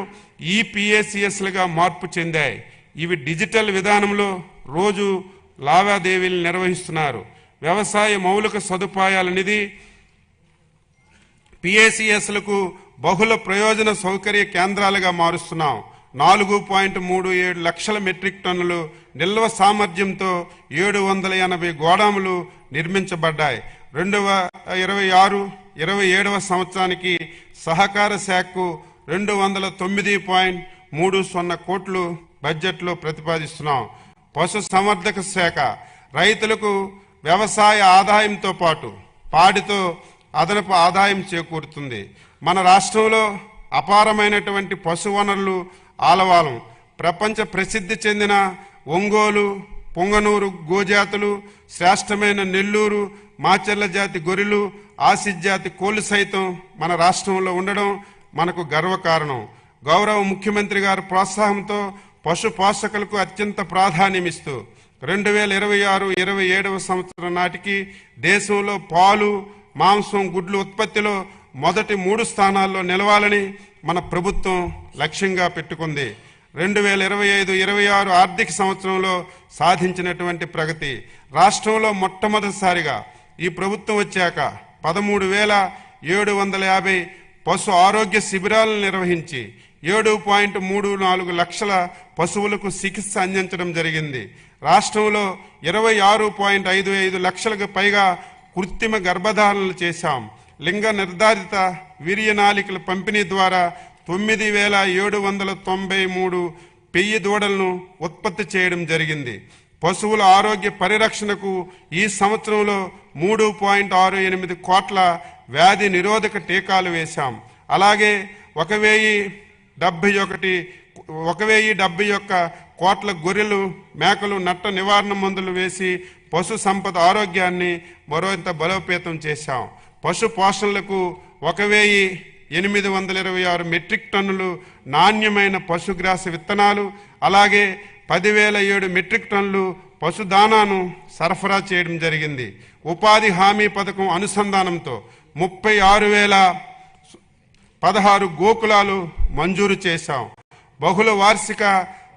ఈ PACSలుగా మార్పు చెందాయి. ఇవి డిజిటల్ విధానంలో రోజు లావాదేవీలు నిర్వహిస్తున్నారు. వ్యవసాయ మౌలిక సదుపాయాల నిధి PACSలకు బహుళ ప్రయోజన సౌకర్య కేంద్రాలుగా మారుస్తున్నాం. 4.37 లక్షల మెట్రిక్ టన్నులు నిల్వ సామర్థ్యంతో 780 గోదాములు నిర్మించబడ్డాయి. 2026-27 సంవత్సరానికి సహకార శాఖకు 209.30 కోట్లు బడ్జెట్లో ప్రతిపాదిస్తున్నాం. పశు సంవర్ధక శాఖ రైతులకు వ్యవసాయ ఆదాయంతో పాటు పాడితో అదనపు ఆదాయం చేకూరుతుంది. మన రాష్ట్రంలో అపారమైనటువంటి పశు వనరులు ఆలవాలం. ప్రపంచ ప్రసిద్ధి చెందిన ఒంగోలు, పొంగనూరు గోజాతులు, శ్రేష్టమైన నెల్లూరు, మాచర్ల జాతి గొర్రెలు, ఆసిడ్ జాతి కోళ్లు సైతం మన రాష్ట్రంలో ఉండడం మనకు గర్వకారణం. గౌరవ ముఖ్యమంత్రి గారి ప్రోత్సాహంతో పశు పోషకులకు అత్యంత ప్రాధాన్యమిస్తూ 2026-27 సంవత్సరం నాటికి దేశంలో పాలు, మాంసం, గుడ్లు ఉత్పత్తిలో మొదటి 3 స్థానాల్లో నిలవాలని మన ప్రభుత్వం లక్ష్యంగా పెట్టుకుంది. 2025-26 ఆర్థిక సంవత్సరంలో సాధించినటువంటి ప్రగతి రాష్ట్రంలో మొట్టమొదటిసారిగా ఈ ప్రభుత్వం వచ్చాక 13,750 పశు ఆరోగ్య శిబిరాలను నిర్వహించి 7.34 లక్షల పశువులకు చికిత్స అందించడం జరిగింది. రాష్ట్రంలో 26.55 లక్షలకు పైగా కృత్రిమ గర్భధారణలు చేశాం. లింగ నిర్ధారిత వీర్యనాళికల పంపిణీ ద్వారా 9,793 పెయ్యి దూడలను ఉత్పత్తి చేయడం జరిగింది. పశువుల ఆరోగ్య పరిరక్షణకు ఈ సంవత్సరంలో 3.68 కోట్ల వ్యాధి నిరోధక టీకాలు వేశాం. అలాగే 1,071 కోట్ల గొర్రెలు, మేకలు నట్ట నివారణ మందులు వేసి పశు సంపద ఆరోగ్యాన్ని మరింత బలోపేతం చేశాం. పశు పోషణలకు 1,826 మెట్రిక్ టన్నులు నాణ్యమైన పశుగ్రాస విత్తనాలు, అలాగే 10,007 మెట్రిక్ టన్నులు పశుదానాను సరఫరా చేయడం జరిగింది. ఉపాధి హామీ పథకం అనుసంధానంతో 36,016 గోకులాలు మంజూరు చేశాం. బహుళ వార్షిక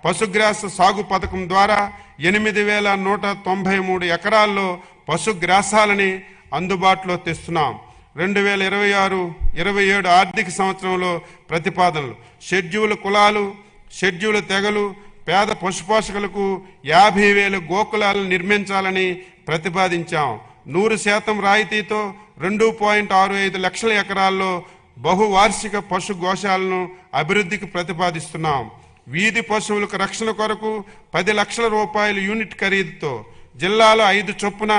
పశుగ్రాస సాగు పథకం ద్వారా 8,193 ఎకరాల్లో పశుగ్రాసాలని అందుబాటులో తెస్తున్నాం. 2026-27 ఆర్థిక సంవత్సరంలో ప్రతిపాదనలు షెడ్యూల్ కులాలు, షెడ్యూల్ తెగలు, పేద పశుపోషకులకు 50,000 గోకులాలను నిర్మించాలని ప్రతిపాదించాం. 100% రాయితీతో 2.65 లక్షల ఎకరాల్లో బహువార్షిక పశు గోశాలను అభివృద్ధికి ప్రతిపాదిస్తున్నాం. వీధి పశువులకు రక్షణ కొరకు 10 లక్షల రూపాయల యూనిట్ ఖరీదుతో జిల్లాలో 5 చొప్పున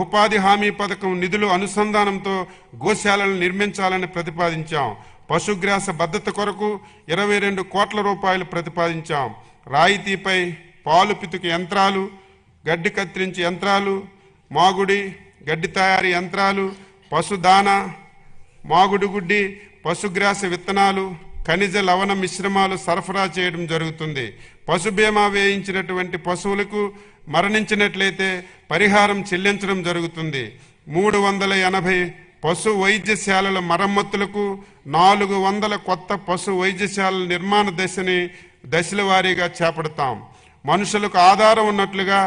ఉపాధి హామీ పథకం నిధులు అనుసంధానంతో గోశాలను నిర్మించాలని ప్రతిపాదించాం. పశుగ్రాస భద్రత కొరకు 22 కోట్ల రూపాయలు ప్రతిపాదించాం. రాయితీపై పాలు పితుకు యంత్రాలు, గడ్డి కత్తిరించే యంత్రాలు, మాగుడి గడ్డి తయారీ యంత్రాలు, పశుదాన, మాగుడి గుడ్డి, పశుగ్రాస విత్తనాలు, ఖనిజ లవణ మిశ్రమాలు సరఫరా చేయడం జరుగుతుంది. పశు బీమా వేయించినటువంటి పశువులకు మరణించినట్లయితే పరిహారం చెల్లించడం జరుగుతుంది. 380 పశు వైద్యశాలల మరమ్మతులకు 400 కొత్త పశు వైద్యశాలల నిర్మాణ దశల వారీగా చేపడతాం. మనుషులకు ఆధారం ఉన్నట్లుగా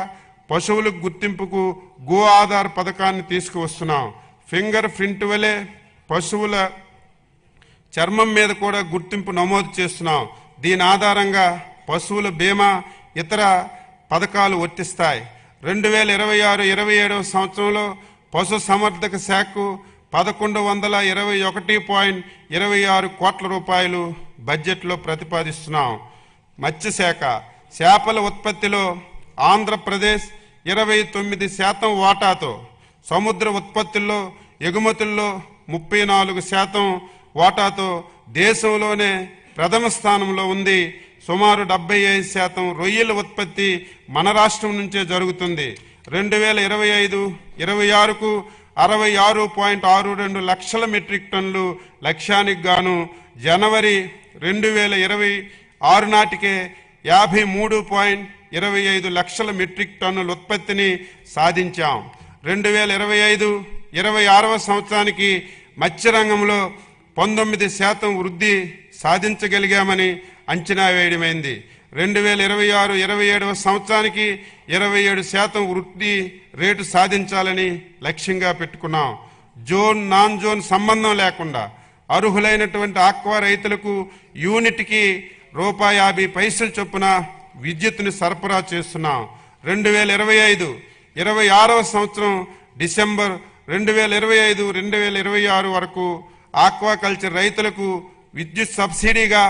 పశువులకు గుర్తింపుకు గో ఆధార్ పథకాన్ని తీసుకువస్తున్నాం. ఫింగర్ ప్రింట్ వలె పశువుల చర్మం మీద కూడా గుర్తింపు నమోదు చేస్తున్నాం. దీని ఆధారంగా పశువుల బీమా ఇతర పథకాలు వర్తిస్తాయి. 2026-27 సంవత్సరంలో పశు సంవర్ధక శాఖకు 1121.26 కోట్ల రూపాయలు బడ్జెట్లో ప్రతిపాదిస్తున్నాం. మత్స్యశాఖ చేపల ఉత్పత్తిలో ఆంధ్రప్రదేశ్ 29% వాటాతో, సముద్ర ఉత్పత్తుల్లో ఎగుమతుల్లో 34% వాటాతో దేశంలోనే ప్రథమ స్థానంలో ఉంది. సుమారు 75% రొయ్యల ఉత్పత్తి మన రాష్ట్రం నుంచే జరుగుతుంది. 2025-26కు 66.62 లక్షల మెట్రిక్ టన్నులు లక్ష్యానికి గాను జనవరి 2026 నాటికే 53.25 లక్షల మెట్రిక్ టన్నుల ఉత్పత్తిని సాధించాం. 2025-26 సంవత్సరానికి మత్స్యరంగంలో 19% వృద్ధి సాధించగలిగామని అంచనా వేయడమైంది. 2026-27 సంవత్సరానికి 27% వృద్ధి రేటు సాధించాలని లక్ష్యంగా పెట్టుకున్నాం. జోన్ నాన్ జోన్ సంబంధం లేకుండా అర్హులైనటువంటి ఆక్వా రైతులకు యూనిట్కి ₹50 చొప్పున విద్యుత్తుని సరఫరా చేస్తున్నాం. 2025-26 సంవత్సరం డిసెంబర్ 2025-2026 వరకు ఆక్వాకల్చర్ రైతులకు విద్యుత్ సబ్సిడీగా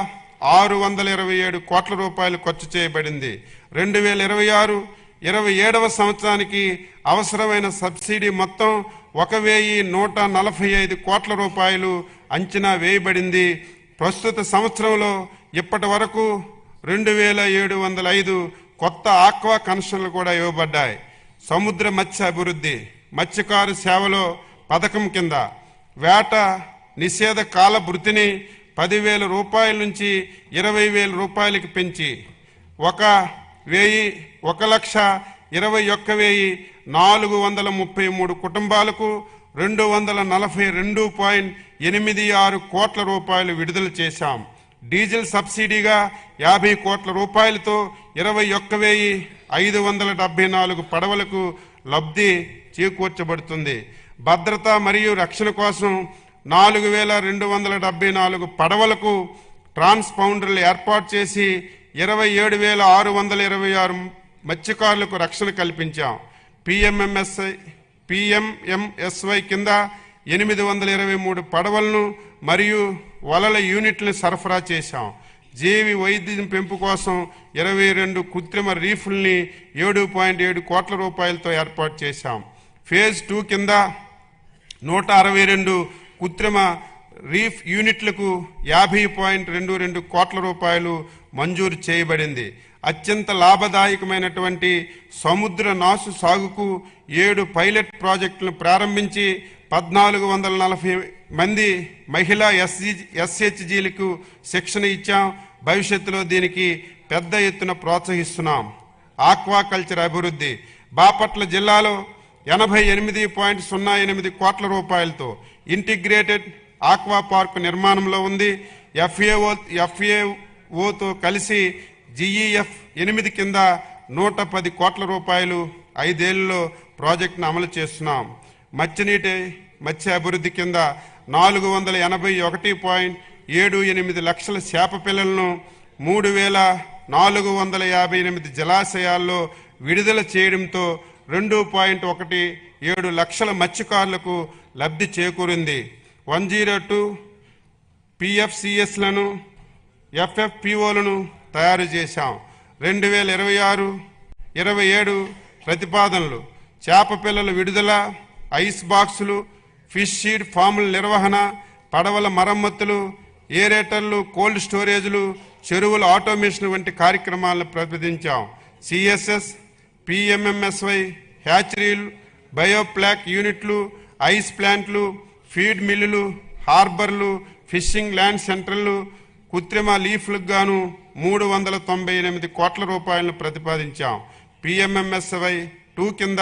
627 కోట్ల రూపాయలు ఖర్చు చేయబడింది. 2026-27 సంవత్సరానికి అవసరమైన సబ్సిడీ మొత్తం 1145 కోట్ల రూపాయలు అంచనా వేయబడింది. ప్రస్తుత సంవత్సరంలో ఇప్పటి వరకు 2705 కొత్త ఆక్వా కనెక్షన్లు కూడా ఇవ్వబడ్డాయి. సముద్ర మత్స్య అభివృద్ధి మత్స్యకారు సేవలో పథకం కింద వేట నిషేధ కాల భృతిని 10,000 రూపాయల నుంచి 20,000 రూపాయలకి పెంచి 1,21,433 కుటుంబాలకు 242.86 కోట్ల రూపాయలు విడుదల చేశాం. డీజిల్ సబ్సిడీగా 50 కోట్ల రూపాయలతో 21,574 పడవలకు లబ్ధి చేకూర్చబడుతుంది. భద్రత మరియు రక్షణ కోసం 4,274 పడవలకు ట్రాన్స్పౌండర్లు ఏర్పాటు చేసి 27,626 మత్స్యకారులకు రక్షణ కల్పించాం. పిఎంఎంఎస్వై కింద 823 పడవలను మరియు వలల యూనిట్లను సరఫరా చేశాం. జీవి వైద్యం పెంపు కోసం 22 కృత్రిమ రీఫుల్ని 7.7 కోట్ల రూపాయలతో ఏర్పాటు చేశాం. ఫేజ్ 2 కింద 162 కృత్రిమ రీఫ్ యూనిట్లకు 50.22 కోట్ల రూపాయలు మంజూరు చేయబడింది. అత్యంత లాభదాయకమైనటువంటి సముద్ర నాసు సాగుకు 7 పైలట్ ప్రాజెక్టులను ప్రారంభించి 1,440 మంది మహిళా ఎస్హెచ్జీలకు శిక్షణ ఇచ్చాం. భవిష్యత్తులో దీనికి పెద్ద ఎత్తున ప్రోత్సహిస్తున్నాం. ఆక్వాకల్చర్ అభివృద్ధి బాపట్ల జిల్లాలో 88.08 కోట్ల రూపాయలతో ఇంటిగ్రేటెడ్ ఆక్వా పార్క్ నిర్మాణంలో ఉంది. ఎఫ్ఏఓతో కలిసి GEF 8 కింద 110 కోట్ల రూపాయలు 5 ఏళ్లలో ప్రాజెక్టును అమలు చేస్తున్నాం. మత్స్య అభివృద్ధి కింద 481.78 లక్షల చేప పిల్లలను 3,458 జలాశయాల్లో విడుదల చేయడంతో 2.17 లక్షల మత్స్యకారులకు లబ్ధి చేకూరింది. 102 PFCSలను FFPOలను తయారు చేశాం. 2026-27 ప్రతిపాదనలు: చేప పిల్లల విడుదల, ఐస్ బాక్సులు, ఫిష్ సీడ్ ఫాముల నిర్వహణ, పడవల మరమ్మతులు, ఏరేటర్లు, కోల్డ్ స్టోరేజ్లు, చెరువుల ఆటోమేషన్ వంటి కార్యక్రమాలను ప్రతిపాదించాం. సిఎస్ఎస్, పిఎంఎంఎస్వై, హ్యాచరీలు, బయోప్లాక్ యూనిట్లు, ఐస్ ప్లాంట్లు, ఫీడ్ మిల్లులు, హార్బర్లు, ఫిషింగ్ ల్యాండ్ సెంటర్లు, కృత్రిమ లీఫ్లకు గాను 398 కోట్ల రూపాయలను ప్రతిపాదించాం. పిఎంఎంఎస్వై 2 కింద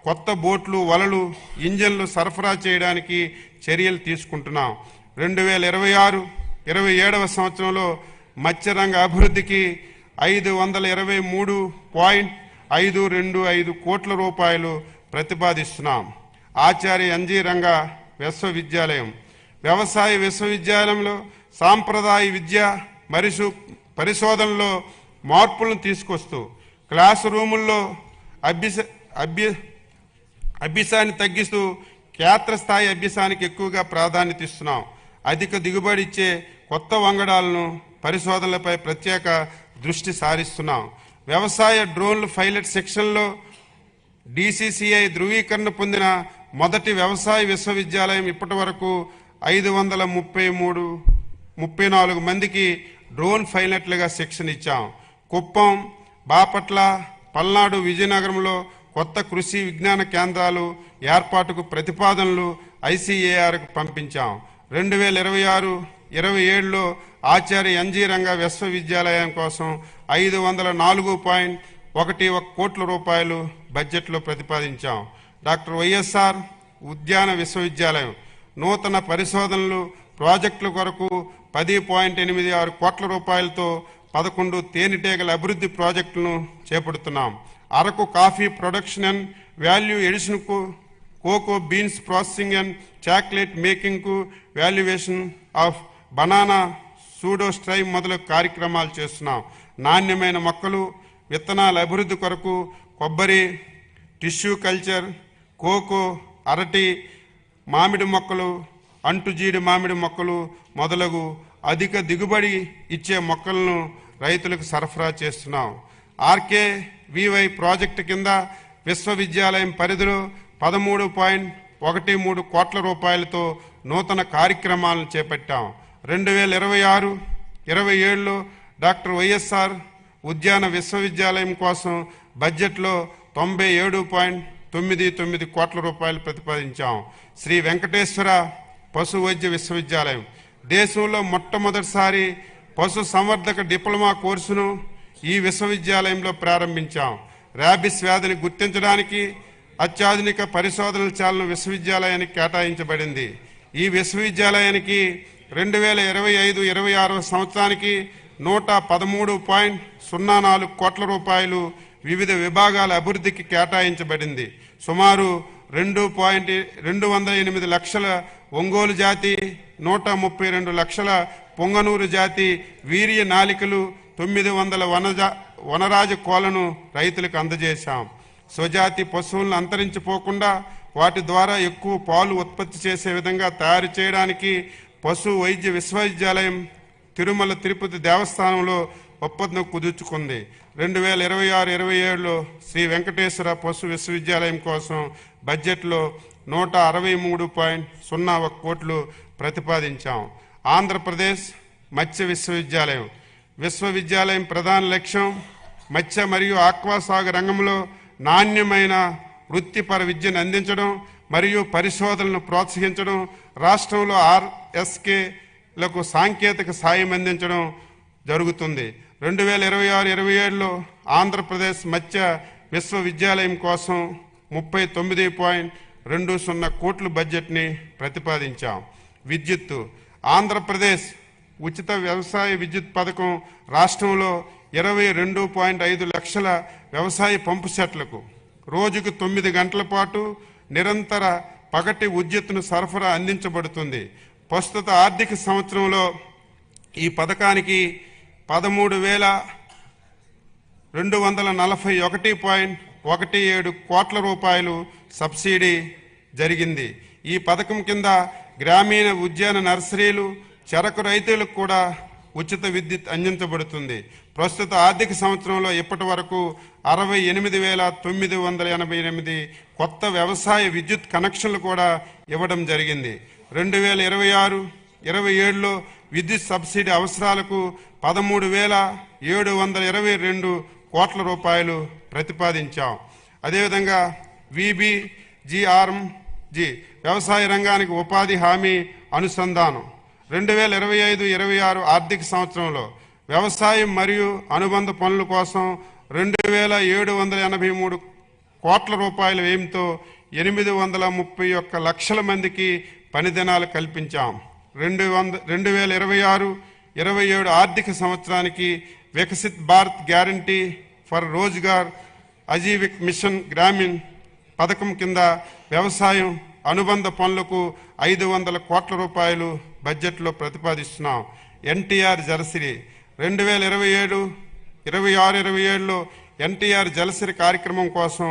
కొత్త బోట్లు, వలలు, ఇంజన్లు సరఫరా చేయడానికి చర్యలు తీసుకుంటున్నాం. 2026-27 సంవత్సరంలో మత్స్యరంగ అభివృద్ధికి 523.525 కోట్ల రూపాయలు ప్రతిపాదిస్తున్నాం. ఆచార్య ఎన్జీ రంగ విశ్వవిద్యాలయం, వ్యవసాయ విశ్వవిద్యాలయంలో సాంప్రదాయ విద్య మరియు పరిశోధనలో మార్పులను తీసుకొస్తూ క్లాస్ రూముల్లో అభ్యసాన్ని తగ్గిస్తూ క్షేత్రస్థాయి అభ్యసానికి ఎక్కువగా ప్రాధాన్యత ఇస్తున్నాం. అధిక దిగుబడి ఇచ్చే కొత్త వంగడాలను పరిశోధనలపై ప్రత్యేక దృష్టి సారిస్తున్నాం. వ్యవసాయ డ్రోన్లు పైలట్ సెక్షన్లో DCCI ధృవీకరణ పొందిన మొదటి వ్యవసాయ విశ్వవిద్యాలయం. ఇప్పటి వరకు 534 మందికి డ్రోన్ పైలట్లుగా శిక్షణ ఇచ్చాం. కుప్పం, బాపట్ల, పల్నాడు, విజయనగరంలో కొత్త కృషి విజ్ఞాన కేంద్రాలు ఏర్పాటుకు ప్రతిపాదనలు ICARకు పంపించాం. 2026-27లో ఆచార్య ఎన్జీ రంగ విశ్వవిద్యాలయం కోసం 504.11 కోట్ల రూపాయలు బడ్జెట్లో ప్రతిపాదించాం. డాక్టర్ వైఎస్ఆర్ ఉద్యాన విశ్వవిద్యాలయం నూతన పరిశోధనలు, ప్రాజెక్టుల కొరకు 10.86 కోట్ల రూపాయలతో 11 తేనెటీగల అభివృద్ధి ప్రాజెక్టులను చేపడుతున్నాం. Araku coffee production and value ఎడిషన్కు, cocoa beans processing and chocolate మేకింగ్కు, వాల్యుయేషన్ ఆఫ్ బనానా, సూడో స్ట్రై మొదలగు కార్యక్రమాలు చేస్తున్నాం. నాణ్యమైన మొక్కలు, విత్తనాల అభివృద్ధి కొరకు కొబ్బరి, టిష్యూ కల్చర్, కోకో, అరటి, మామిడి మొక్కలు, అంటుజీడి మామిడి మొక్కలు మొదలగు అధిక దిగుబడి ఇచ్చే మొక్కలను రైతులకు సరఫరా చేస్తున్నాం. RKVY ప్రాజెక్టు కింద విశ్వవిద్యాలయం పరిధిలో 13.13 కోట్ల రూపాయలతో నూతన కార్యక్రమాలను చేపట్టాం. 2026-27లో డాక్టర్ వైఎస్ఆర్ ఉద్యాన విశ్వవిద్యాలయం కోసం బడ్జెట్లో 97.99 కోట్ల రూపాయలు ప్రతిపాదించాం. శ్రీ వెంకటేశ్వర పశు వైద్య విశ్వవిద్యాలయం దేశంలో మొట్టమొదటిసారి పశు సంవర్ధక డిప్లొమా కోర్సును ఈ విశ్వవిద్యాలయంలో ప్రారంభించాం. ర్యాబిస్ వ్యాధిని గుర్తించడానికి అత్యాధునిక పరిశోధనల చాలను విశ్వవిద్యాలయానికి కేటాయించబడింది. ఈ విశ్వవిద్యాలయానికి 2025-26 సంవత్సరానికి 113.04 కోట్ల రూపాయలు వివిధ విభాగాల అభివృద్ధికి కేటాయించబడింది. సుమారు 208 లక్షల ఒంగోలు జాతి, 132 లక్షల పొంగనూరు జాతి వీర్య నాలికలు, 900 వనరాజ కోళ్లను రైతులకు అందజేశాం. స్వజాతి పశువులను అంతరించిపోకుండా వాటి ద్వారా ఎక్కువ పాలు ఉత్పత్తి చేసే విధంగా తయారు చేయడానికి పశు వైద్య విశ్వవిద్యాలయం తిరుమల తిరుపతి దేవస్థానంలో ఒప్పందం కుదుర్చుకుంది. 2026-27లో శ్రీ వెంకటేశ్వర పశు విశ్వవిద్యాలయం కోసం బడ్జెట్లో 163.01 కోట్లు ప్రతిపాదించాం. ఆంధ్రప్రదేశ్ మత్స్య విశ్వవిద్యాలయం ప్రధాన లక్ష్యం మత్స్య మరియు ఆక్వా సాగు రంగంలో నాణ్యమైన వృత్తిపర విద్యను అందించడం మరియు పరిశోధనలను ప్రోత్సహించడం, రాష్ట్రంలో RSKలకు సాంకేతిక సాయం అందించడం జరుగుతుంది. 2026-27లో ఆంధ్రప్రదేశ్ మత్స్య విశ్వవిద్యాలయం కోసం 39.20 కోట్ల బడ్జెట్ని ప్రతిపాదించాం. విద్యుత్తు ఆంధ్రప్రదేశ్ ఉచిత వ్యవసాయ విద్యుత్ పథకం రాష్ట్రంలో 22.5 లక్షల వ్యవసాయ పంపు సెట్లకు రోజుకు 9 గంటల పాటు నిరంతర పగటి విద్యుత్తును సరఫరా అందించబడుతుంది. ప్రస్తుత ఆర్థిక సంవత్సరంలో ఈ పథకానికి 13,241.17 కోట్ల రూపాయలు సబ్సిడీ జరిగింది. ఈ పథకం కింద గ్రామీణ ఉద్యాన నర్సరీలు, చెరకు రైతులకు కూడా ఉచిత విద్యుత్ అందించబడుతుంది. ప్రస్తుత ఆర్థిక సంవత్సరంలో ఇప్పటి వరకు 68,988 కొత్త వ్యవసాయ విద్యుత్ కనెక్షన్లు కూడా ఇవ్వడం జరిగింది. 2026-27లో విద్యుత్ సబ్సిడీ అవసరాలకు 13,722 కోట్ల రూపాయలు ప్రతిపాదించాం. అదేవిధంగా VBGRMG వ్యవసాయ రంగానికి ఉపాధి హామీ అనుసంధానం 2025-26 ఆర్థిక సంవత్సరంలో వ్యవసాయం మరియు అనుబంధ పనుల కోసం 2,783 కోట్ల రూపాయల వ్యయంతో 831 లక్షల మందికి పని దినాలు కల్పించాం. 2026-27 ఆర్థిక సంవత్సరానికి Viksit Bharat guarantee for Rozgar Ajeevika mission Gramin పథకం కింద వ్యవసాయం అనుబంధ పనులకు 500 కోట్ల రూపాయలు బడ్జెట్లో ప్రతిపాదిస్తున్నాం. ఎన్టీఆర్ జలసిరి 2027-26-27లో ఎన్టీఆర్ జలసిరి కార్యక్రమం కోసం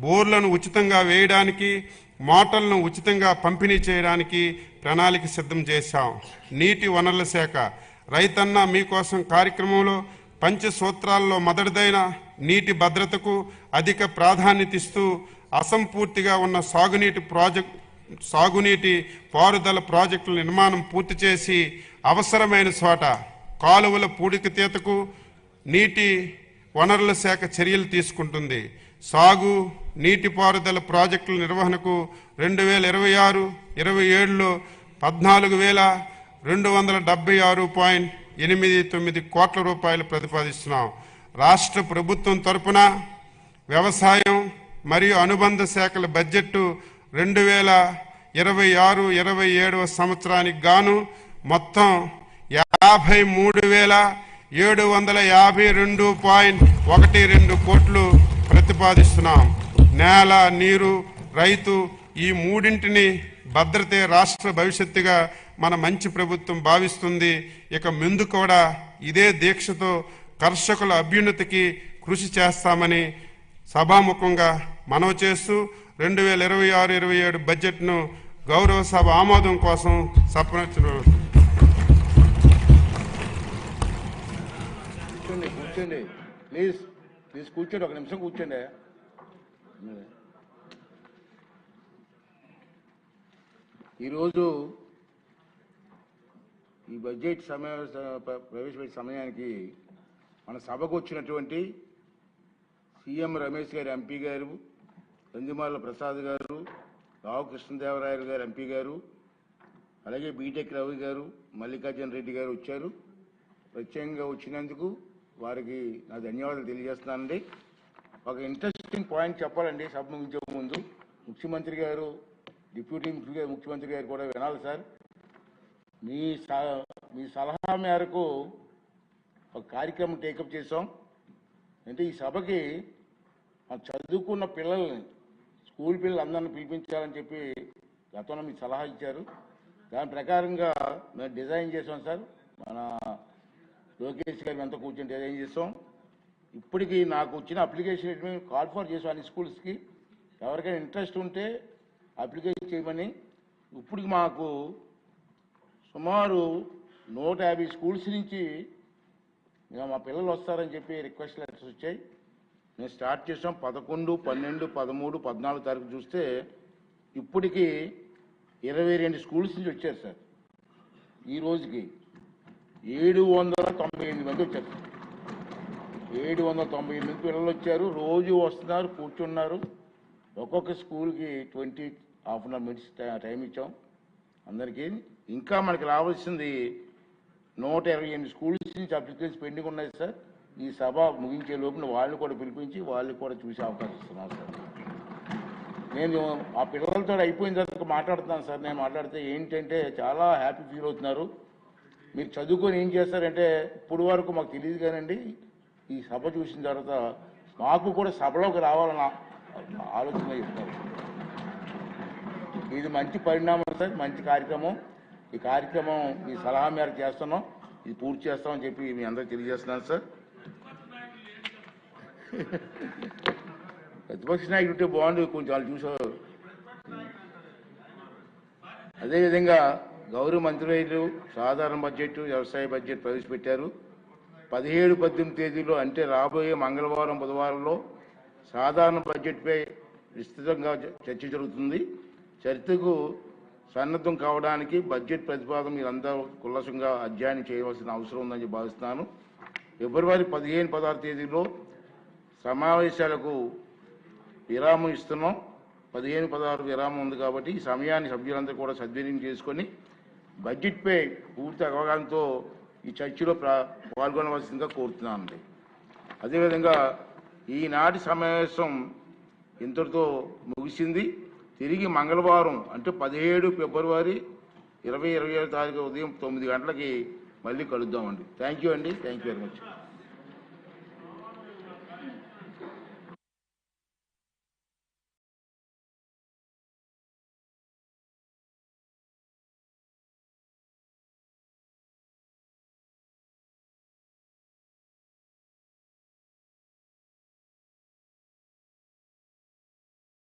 బోర్లను ఉచితంగా వేయడానికి, మోటార్లను ఉచితంగా పంపిణీ చేయడానికి ప్రణాళిక సిద్ధం చేశాం. నీటి వనరుల శాఖ రైతన్న మీకోసం కార్యక్రమంలో పంచసూత్రాల్లో మొదటిదైన నీటి భద్రతకు అధిక ప్రాధాన్యత ఇస్తూ అసంపూర్తిగా ఉన్న సాగునీటి పారుదల ప్రాజెక్టుల నిర్మాణం పూర్తి చేసి అవసరమైన చోట కాలువల పూడికతీతకు నీటి వనరుల శాఖ చర్యలు తీసుకుంటుంది. సాగు నీటిపారుదల ప్రాజెక్టుల నిర్వహణకు 2026-27లో 14,276.89 కోట్ల రూపాయలు ప్రతిపాదిస్తున్నాం. రాష్ట్ర ప్రభుత్వం తరపున వ్యవసాయం మరియు అనుబంధ శాఖల బడ్జెట్ 2026-27 సంవత్సరానికి గాను మొత్తం 53,752.12 కోట్లు ప్రతిపాదిస్తున్నాం. నేల, నీరు, రైతు ఈ మూడింటిని భద్రతే రాష్ట్ర భవిష్యత్తుగా మన మంచి ప్రభుత్వం భావిస్తుంది. ఇక ముందు కూడా ఇదే దీక్షతో కర్షకుల అభ్యున్నతికి కృషి చేస్తామని సభాముఖంగా మనవి చేస్తూ 2026-27 బడ్జెట్ను గౌరవ సభ ఆమోదం కోసం కూర్చోండి ప్లీజ్ కూర్చోండి, ఒక నిమిషం కూర్చోండి. ఈరోజు ఈ బడ్జెట్ ప్రవేశపెట్టే సమయానికి మన సభకు వచ్చినటువంటి సీఎం రమేష్ గారు ఎంపీ గారు, నందిమాల ప్రసాద్ గారు, రావు కృష్ణదేవరాయలు గారు ఎంపీ గారు, అలాగే బీటెక్ రవి గారు, మల్లికార్జున రెడ్డి గారు వచ్చారు. ప్రత్యేకంగా వచ్చినందుకు వారికి నా ధన్యవాదాలు తెలియజేస్తున్నానండి. ఒక ఇంట్రెస్టింగ్ పాయింట్ చెప్పాలండి సభ ముగించే ముందు. ముఖ్యమంత్రి గారు, డిప్యూటీ ముఖ్యమంత్రి గారు కూడా వినాలి సార్. మీ సలహా మేరకు ఒక కార్యక్రమం టేకప్ చేసాం. అంటే ఈ సభకి చదువుకున్న పిల్లల్ని, స్కూల్ పిల్లలు అందరిని పిలిపించాలని చెప్పి గతంలో మీకు సలహా ఇచ్చారు. దాని ప్రకారంగా మేము డిజైన్ చేసాం సార్. మన లోకేష్ గారు అంతా కూర్చొని డిజైన్ చేసాం. ఇప్పటికీ నాకు వచ్చిన అప్లికేషన్ కాల్ ఫర్ చేసాం అన్ని స్కూల్స్కి. ఎవరికైనా ఇంట్రెస్ట్ ఉంటే అప్లికేషన్ చేయమని. ఇప్పటికి మాకు సుమారు 150 స్కూల్స్ నుంచి మా పిల్లలు వస్తారని చెప్పి రిక్వెస్ట్ లెటర్స్ వచ్చాయి. మేము స్టార్ట్ చేసాం 11, 12, 13, 14 తారీఖు చూస్తే ఇప్పటికీ 22 స్కూల్స్ నుంచి వచ్చారు సార్. ఈ రోజుకి 798 మంది వచ్చారు. 798 పిల్లలు వచ్చారు. రోజు వస్తున్నారు, కూర్చున్నారు. ఒక్కొక్క స్కూల్కి 20 half an hour minutes time ఇచ్చాం అందరికీ. ఇంకా మనకి రావాల్సింది 128 స్కూల్స్ నుంచి అప్లికేషన్స్ పెండింగ్ ఉన్నాయి సార్. ఈ సభ ముగించే లోపల వాళ్ళని కూడా పిలిపించి వాళ్ళని కూడా చూసే అవకాశం ఇస్తున్నాం సార్. నేను ఆ పిల్లలతో అయిపోయిన తర్వాత మాట్లాడుతున్నాను సార్. నేను మాట్లాడితే ఏంటంటే చాలా హ్యాపీ ఫీల్ అవుతున్నారు. మీరు చదువుకొని ఏం చేస్తారంటే ఇప్పుడు వరకు మాకు తెలియదు కానండి, ఈ సభ చూసిన తర్వాత మాకు కూడా సభలోకి రావాలన్న ఆలోచన చెప్తారు. ఇది మంచి పరిణామం సార్, మంచి కార్యక్రమం. ఈ కార్యక్రమం మీ సలహా మేరకు చేస్తున్నాం, ఇది పూర్తి చేస్తామని చెప్పి మీ అందరికి తెలియజేస్తున్నాను సార్. ప్రతిపక్ష నాయకుడు ఉంటే బాగుండు, కొంచెం వాళ్ళు చూసారు. అదేవిధంగా గౌరవ మంత్రులు సాధారణ బడ్జెట్, వ్యవసాయ బడ్జెట్ ప్రవేశపెట్టారు. 17-18 తేదీలో అంటే రాబోయే మంగళవారం, బుధవారంలో సాధారణ బడ్జెట్పై విస్తృతంగా చర్చ జరుగుతుంది. చర్చకు సన్నద్ధం కావడానికి బడ్జెట్ ప్రతిపాదన మీరందరూ కుల్లసంగా అధ్యయనం చేయవలసిన అవసరం ఉందని భావిస్తున్నాను. ఫిబ్రవరి 15-16 తేదీలో సమావేశాలకు విరామం ఇస్తున్నాం. 15-16 విరామం ఉంది కాబట్టి ఈ సమయాన్ని సభ్యులందరూ కూడా సద్వినియోగం చేసుకొని బడ్జెట్పై పూర్తి అవగాహనతో ఈ చర్చలో పాల్గొనవలసిందిగా కోరుతున్నానండి. అదేవిధంగా ఈనాటి సమావేశం ఇంతటితో ముగిసింది. తిరిగి మంగళవారం అంటే 17 ఫిబ్రవరి 2027 తారీఖు ఉదయం 9 గంటలకి మళ్ళీ కలుద్దామండి. థ్యాంక్ యూ అండి. Thank you very much.